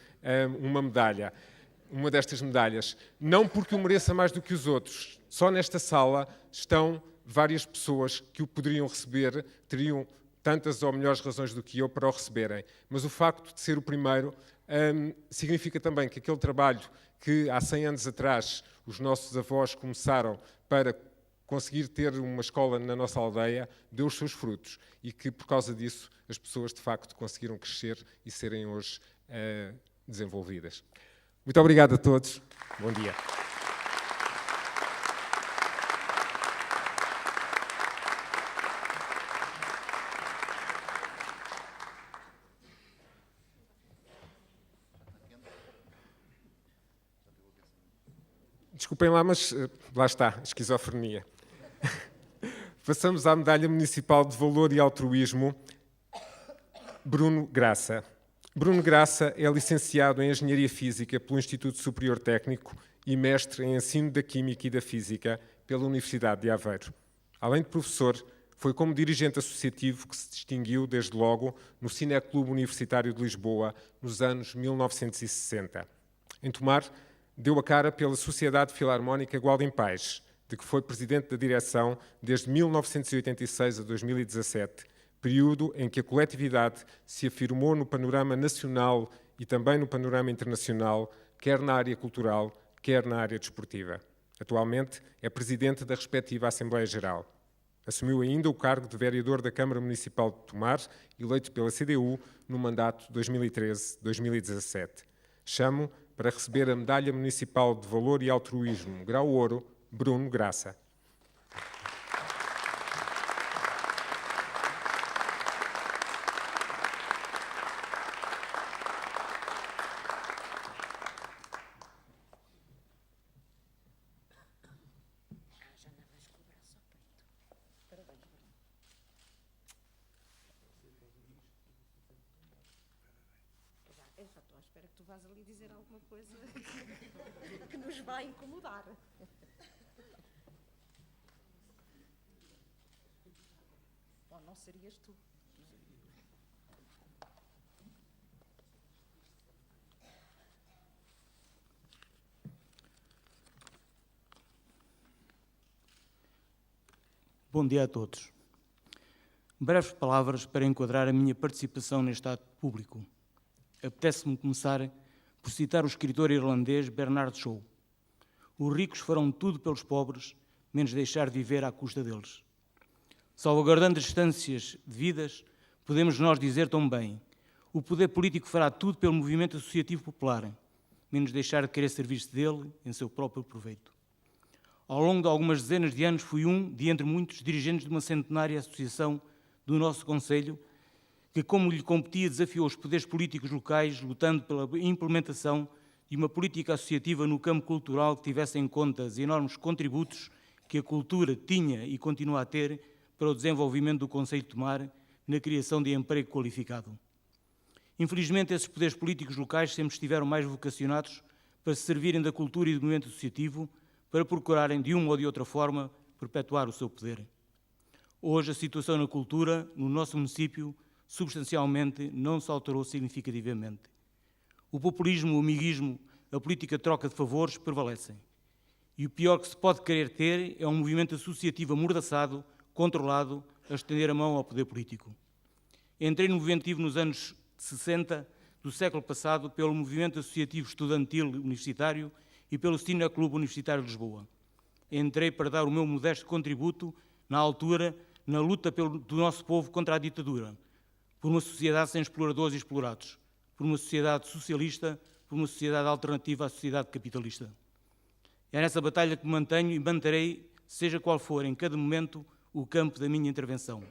uma medalha. uma destas medalhas, não porque o mereça mais do que os outros. Só nesta sala estão várias pessoas que o poderiam receber, teriam tantas ou melhores razões do que eu para o receberem. Mas o facto de ser o primeiro significa também que aquele trabalho que há 100 anos atrás os nossos avós começaram para conseguir ter uma escola na nossa aldeia deu os seus frutos e que, por causa disso, as pessoas de facto conseguiram crescer e serem hoje desenvolvidas. Muito obrigado a todos. Bom dia. Desculpem lá, mas lá está, esquizofrenia. Passamos à Medalha Municipal de Valor e Altruísmo, Bruno Graça. Bruno Graça é licenciado em Engenharia Física pelo Instituto Superior Técnico e mestre em Ensino da Química e da Física pela Universidade de Aveiro. Além de professor, foi como dirigente associativo que se distinguiu, desde logo, no Cineclube Universitário de Lisboa, nos anos 1960. Em Tomar, deu a cara pela Sociedade Filarmónica Gualdim Pais, de que foi presidente da direção desde 1986 a 2017, período em que a coletividade se afirmou no panorama nacional e também no panorama internacional, quer na área cultural, quer na área desportiva. Atualmente é presidente da respectiva Assembleia Geral. Assumiu ainda o cargo de vereador da Câmara Municipal de Tomar, eleito pela CDU no mandato 2013-2017. Chamo para receber a Medalha Municipal de Valor e Altruísmo, grau ouro, Bruno Graça. Eu só estou à espera que tu vás ali dizer alguma coisa que nos vai incomodar. Ou não serias tu? Bom dia a todos. Breves palavras para enquadrar a minha participação neste ato público. Apetece-me começar por citar o escritor irlandês Bernard Shaw. Os ricos farão tudo pelos pobres, menos deixar de viver à custa deles. Salvaguardando as distâncias devidas, podemos nós dizer tão bem: o poder político fará tudo pelo movimento associativo popular, menos deixar de querer servir-se dele em seu próprio proveito. Ao longo de algumas dezenas de anos fui um de entre muitos dirigentes de uma centenária associação do nosso concelho que, como lhe competia, desafiou os poderes políticos locais, lutando pela implementação de uma política associativa no campo cultural que tivesse em conta os enormes contributos que a cultura tinha e continua a ter para o desenvolvimento do concelho de Tomar na criação de emprego qualificado. Infelizmente, esses poderes políticos locais sempre estiveram mais vocacionados para se servirem da cultura e do movimento associativo para procurarem, de uma ou de outra forma, perpetuar o seu poder. Hoje, a situação na cultura, no nosso município, substancialmente não se alterou significativamente. O populismo, o amiguismo, a política de troca de favores prevalecem. E o pior que se pode querer ter é um movimento associativo amordaçado, controlado, a estender a mão ao poder político. Entrei no movimento ativo nos anos 60 do século passado pelo movimento associativo estudantil universitário e pelo Cineclube Universitário de Lisboa. Entrei para dar o meu modesto contributo, na altura, na luta do nosso povo contra a ditadura, por uma sociedade sem exploradores e explorados, por uma sociedade socialista, por uma sociedade alternativa à sociedade capitalista. É nessa batalha que me mantenho e manterei, seja qual for, em cada momento, o campo da minha intervenção.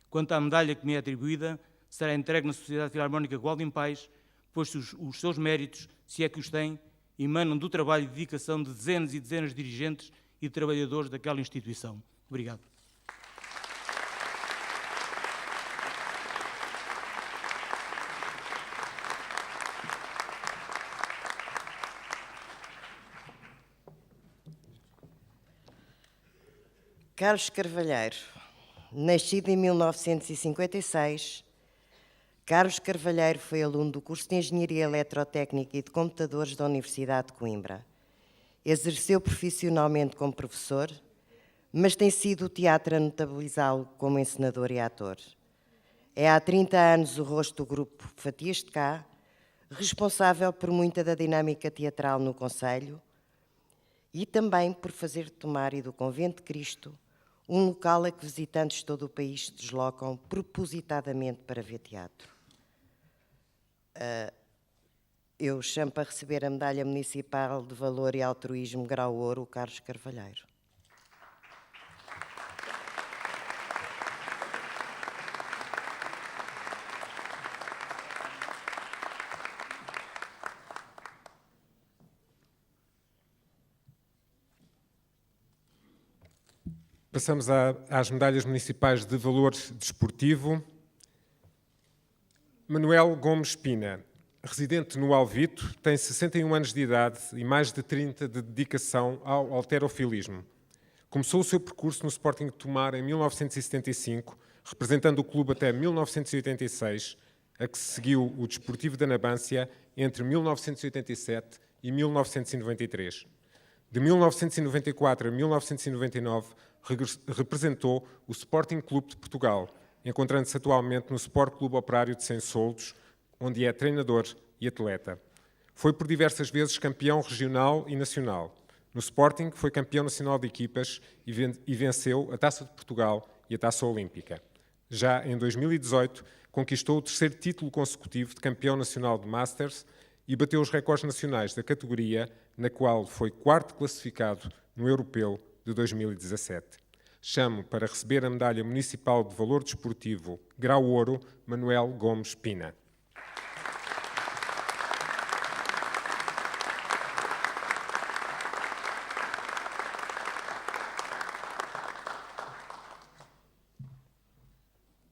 Quanto à medalha que me é atribuída, será entregue na Sociedade Filarmónica Gualdim Pais, pois os seus méritos, se é que os têm, emanam do trabalho e dedicação de dezenas e dezenas de dirigentes e trabalhadores daquela instituição. Obrigado. Carlos Carvalheiro, nascido em 1956, Carlos Carvalheiro foi aluno do curso de Engenharia Eletrotécnica e de Computadores da Universidade de Coimbra. Exerceu profissionalmente como professor, mas tem sido o teatro a notabilizá-lo como encenador e ator. É há 30 anos o rosto do grupo Fatias de Cá, responsável por muita da dinâmica teatral no concelho e também por fazer de Tomar e do Convento de Cristo um local a que visitantes de todo o país se deslocam propositadamente para ver teatro. Eu chamo para receber a Medalha Municipal de Valor e Altruísmo Grau Ouro, o Carlos Carvalheiro. Passamos às medalhas municipais de valor desportivo. Manuel Gomes Pina, residente no Alvito, tem 61 anos de idade e mais de 30 de dedicação ao halterofilismo. Começou o seu percurso no Sporting de Tomar em 1975, representando o clube até 1986, a que se seguiu o Desportivo da Nabância entre 1987 e 1993. De 1994 a 1999, representou o Sporting Clube de Portugal, encontrando-se atualmente no Sport Clube Operário de Sensoldos, onde é treinador e atleta. Foi por diversas vezes campeão regional e nacional. No Sporting foi campeão nacional de equipas e venceu a Taça de Portugal e a Taça Olímpica. Já em 2018, conquistou o terceiro título consecutivo de campeão nacional de Masters e bateu os recordes nacionais da categoria, na qual foi quarto classificado no Europeu de 2017. Chamo para receber a Medalha Municipal de Valor Desportivo Grau Ouro, Manuel Gomes Pina.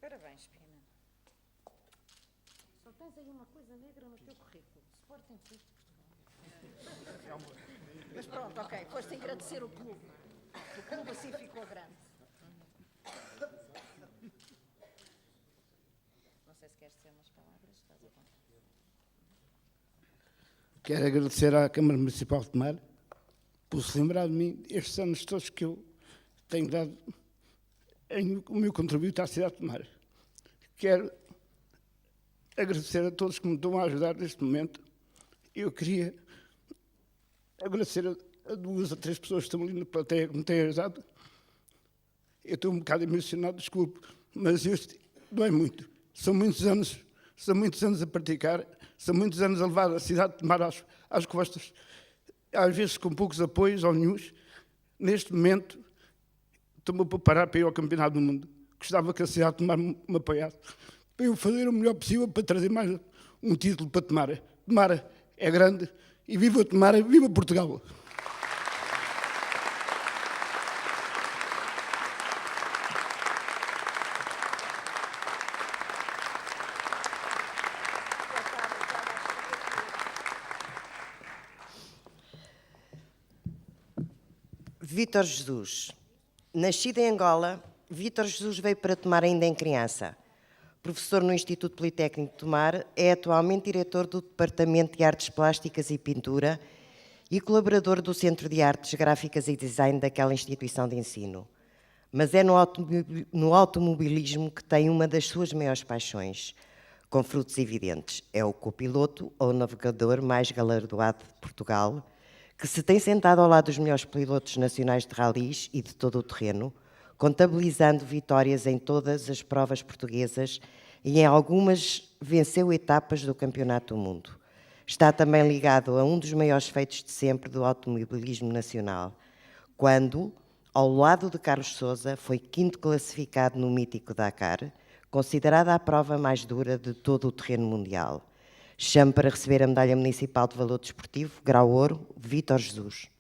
Parabéns, Pina. Só tens aí uma coisa negra no teu currículo. Sporting Clube de Portugal. Mas pronto, ok. Foste agradecer o clube. O clube assim ficou grande. Não sei se queres dizer umas palavras. Estás a contar. Quero agradecer à Câmara Municipal de Tomar por se lembrar de mim estes anos todos que eu tenho dado o meu contributo à cidade de Tomar. Quero agradecer a todos que me estão a ajudar neste momento. Eu queria agradecer a 2 ou 3 pessoas que estão ali na plateia que me têm ajudado. Eu estou um bocado emocionado, desculpe, mas isto não é muito. São muitos anos a praticar, são muitos anos a levar a cidade de Tomar às costas, às vezes com poucos apoios ou nenhuns. Neste momento, estou-me a preparar para ir ao Campeonato do Mundo. Gostava que a cidade de Tomar me apoiasse, para eu fazer o melhor possível para trazer mais um título para Tomar. Tomar é grande e viva Tomar, viva Portugal! Vítor Jesus. Nascido em Angola, Vítor Jesus veio para Tomar ainda em criança. Professor no Instituto Politécnico de Tomar, é atualmente diretor do Departamento de Artes Plásticas e Pintura e colaborador do Centro de Artes Gráficas e Design daquela instituição de ensino. Mas é no automobilismo que tem uma das suas maiores paixões, com frutos evidentes. É o copiloto ou navegador mais galardoado de Portugal, que se tem sentado ao lado dos melhores pilotos nacionais de ralis e de todo o terreno, contabilizando vitórias em todas as provas portuguesas e em algumas venceu etapas do Campeonato do Mundo. Está também ligado a um dos maiores feitos de sempre do automobilismo nacional, quando, ao lado de Carlos Sousa, foi 5º classificado no mítico Dakar, considerada a prova mais dura de todo o terreno mundial. Chamo para receber a Medalha Municipal de Valor Desportivo, Grau Ouro, Vítor Jesus.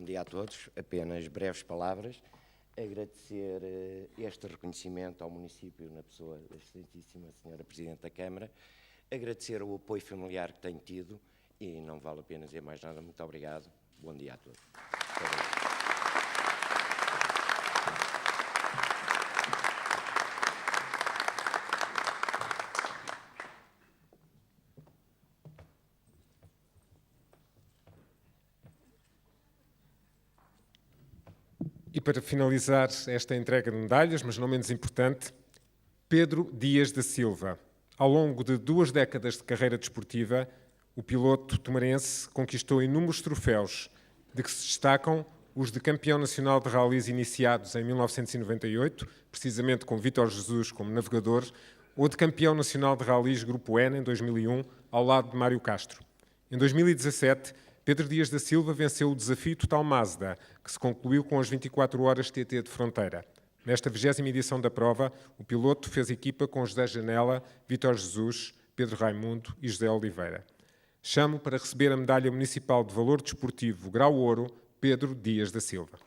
Bom dia a todos. Apenas breves palavras. Agradecer este reconhecimento ao município na pessoa da excelentíssima senhora Presidente da Câmara. Agradecer o apoio familiar que tenho tido e não vale a pena dizer mais nada. Muito obrigado. Bom dia a todos. E para finalizar esta entrega de medalhas, mas não menos importante, Pedro Dias da Silva. Ao longo de 2 décadas de carreira desportiva, o piloto tomarense conquistou inúmeros troféus, de que se destacam os de campeão nacional de rallies iniciados em 1998, precisamente com Vítor Jesus como navegador, ou de campeão nacional de rallies Grupo N em 2001, ao lado de Mário Castro. Em 2017, Pedro Dias da Silva venceu o desafio Total Mazda, que se concluiu com as 24 horas TT de Fronteira. Nesta 20ª edição da prova, o piloto fez equipa com José Janela, Vítor Jesus, Pedro Raimundo e José Oliveira. Chamo para receber a medalha municipal de valor desportivo Grau Ouro, Pedro Dias da Silva.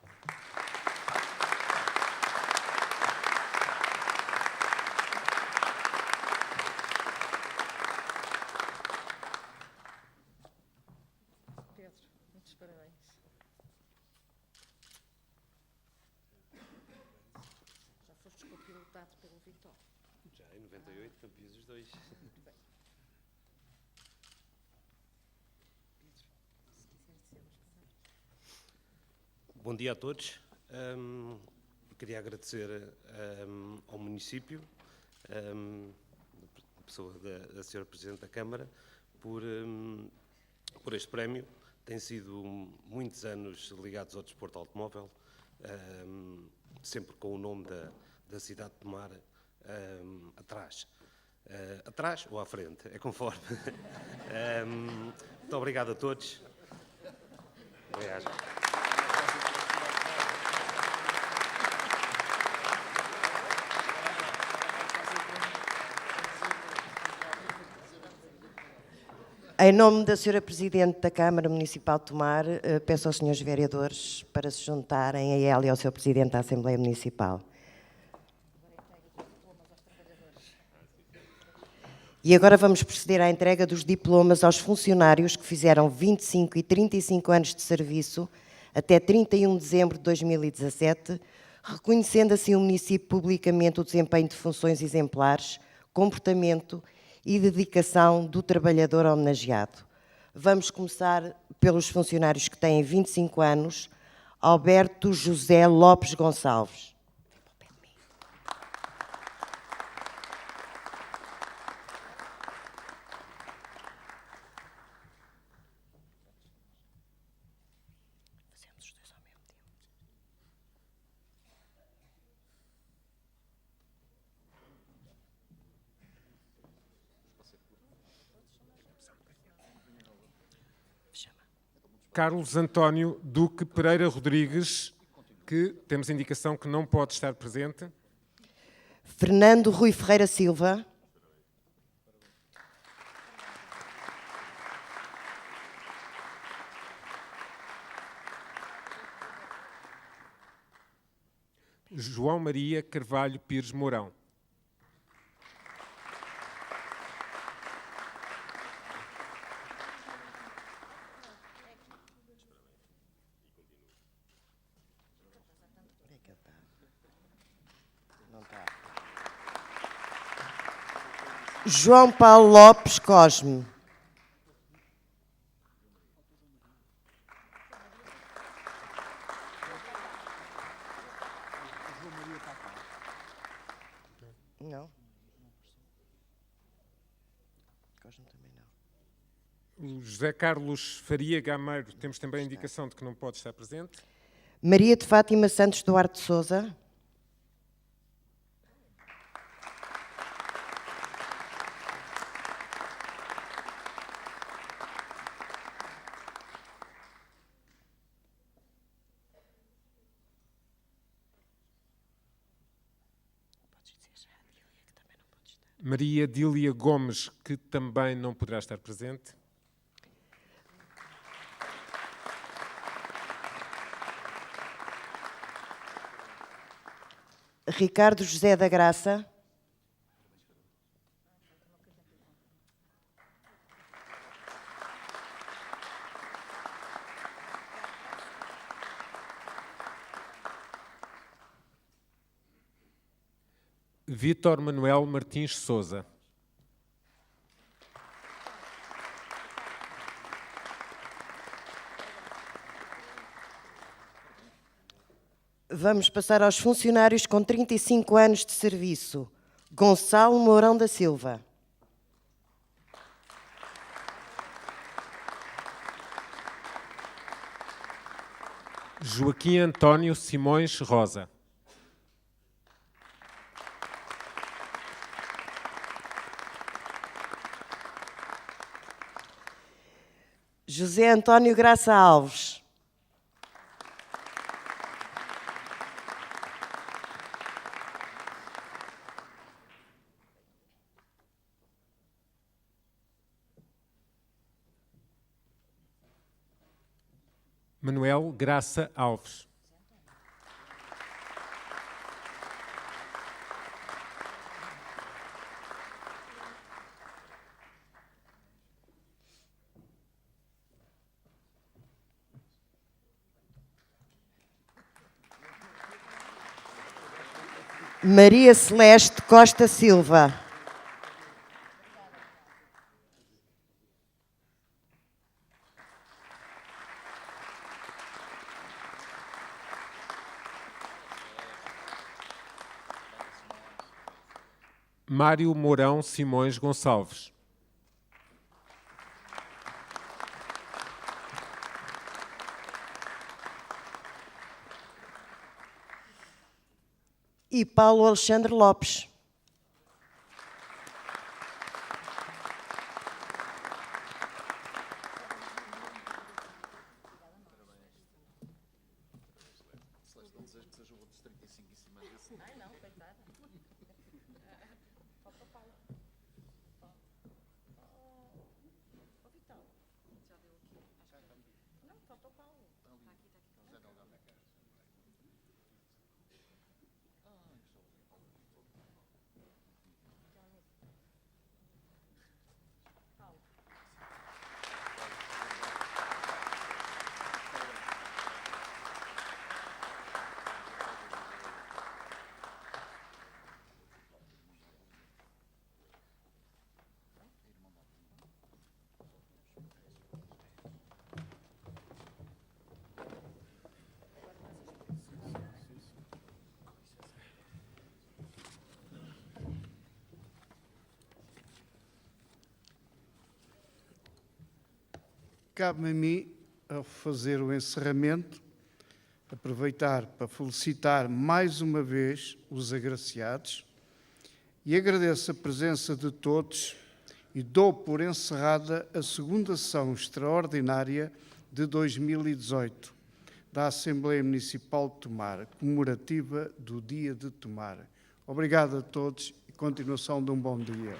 Já, em 98, campeões os dois. Bom dia a todos. Queria agradecer ao município, a pessoa da Sra. Presidente da Câmara, por este prémio. Tem sido muitos anos ligados ao desporto automóvel, sempre com o nome da cidade de Tomar atrás. Atrás ou à frente, é conforme. Muito obrigado a todos. Obrigado. Em nome da Sra. Presidente da Câmara Municipal de Tomar, peço aos senhores vereadores para se juntarem a ela e ao Sr. Presidente da Assembleia Municipal. E agora vamos proceder à entrega dos diplomas aos funcionários que fizeram 25 e 35 anos de serviço até 31 de dezembro de 2017, reconhecendo assim o município publicamente o desempenho de funções exemplares, comportamento e dedicação do trabalhador homenageado. Vamos começar pelos funcionários que têm 25 anos. Alberto José Lopes Gonçalves. Carlos António Duque Pereira Rodrigues, que temos indicação que não pode estar presente. Fernando Rui Ferreira Silva. João Maria Carvalho Pires Mourão. João Paulo Lopes Cosme. Não. Cosme também não. O José Carlos Faria Gameiro, temos também a indicação de que não pode estar presente. Maria de Fátima Santos Duarte Souza. Maria Dília Gomes, que também não poderá estar presente. Ricardo José da Graça. Vítor Manuel Martins Souza. Vamos passar aos funcionários com 35 anos de serviço. Gonçalo Mourão da Silva. Joaquim António Simões Rosa. José António Graça Alves. Manuel Graça Alves. Maria Celeste Costa Silva. Mário Mourão Simões Gonçalves. E Paulo Alexandre Lopes. Cabe-me a mim, ao fazer o encerramento, aproveitar para felicitar mais uma vez os agraciados e agradeço a presença de todos e dou por encerrada a segunda sessão extraordinária de 2018 da Assembleia Municipal de Tomar, comemorativa do Dia de Tomar. Obrigado a todos e continuação de um bom dia.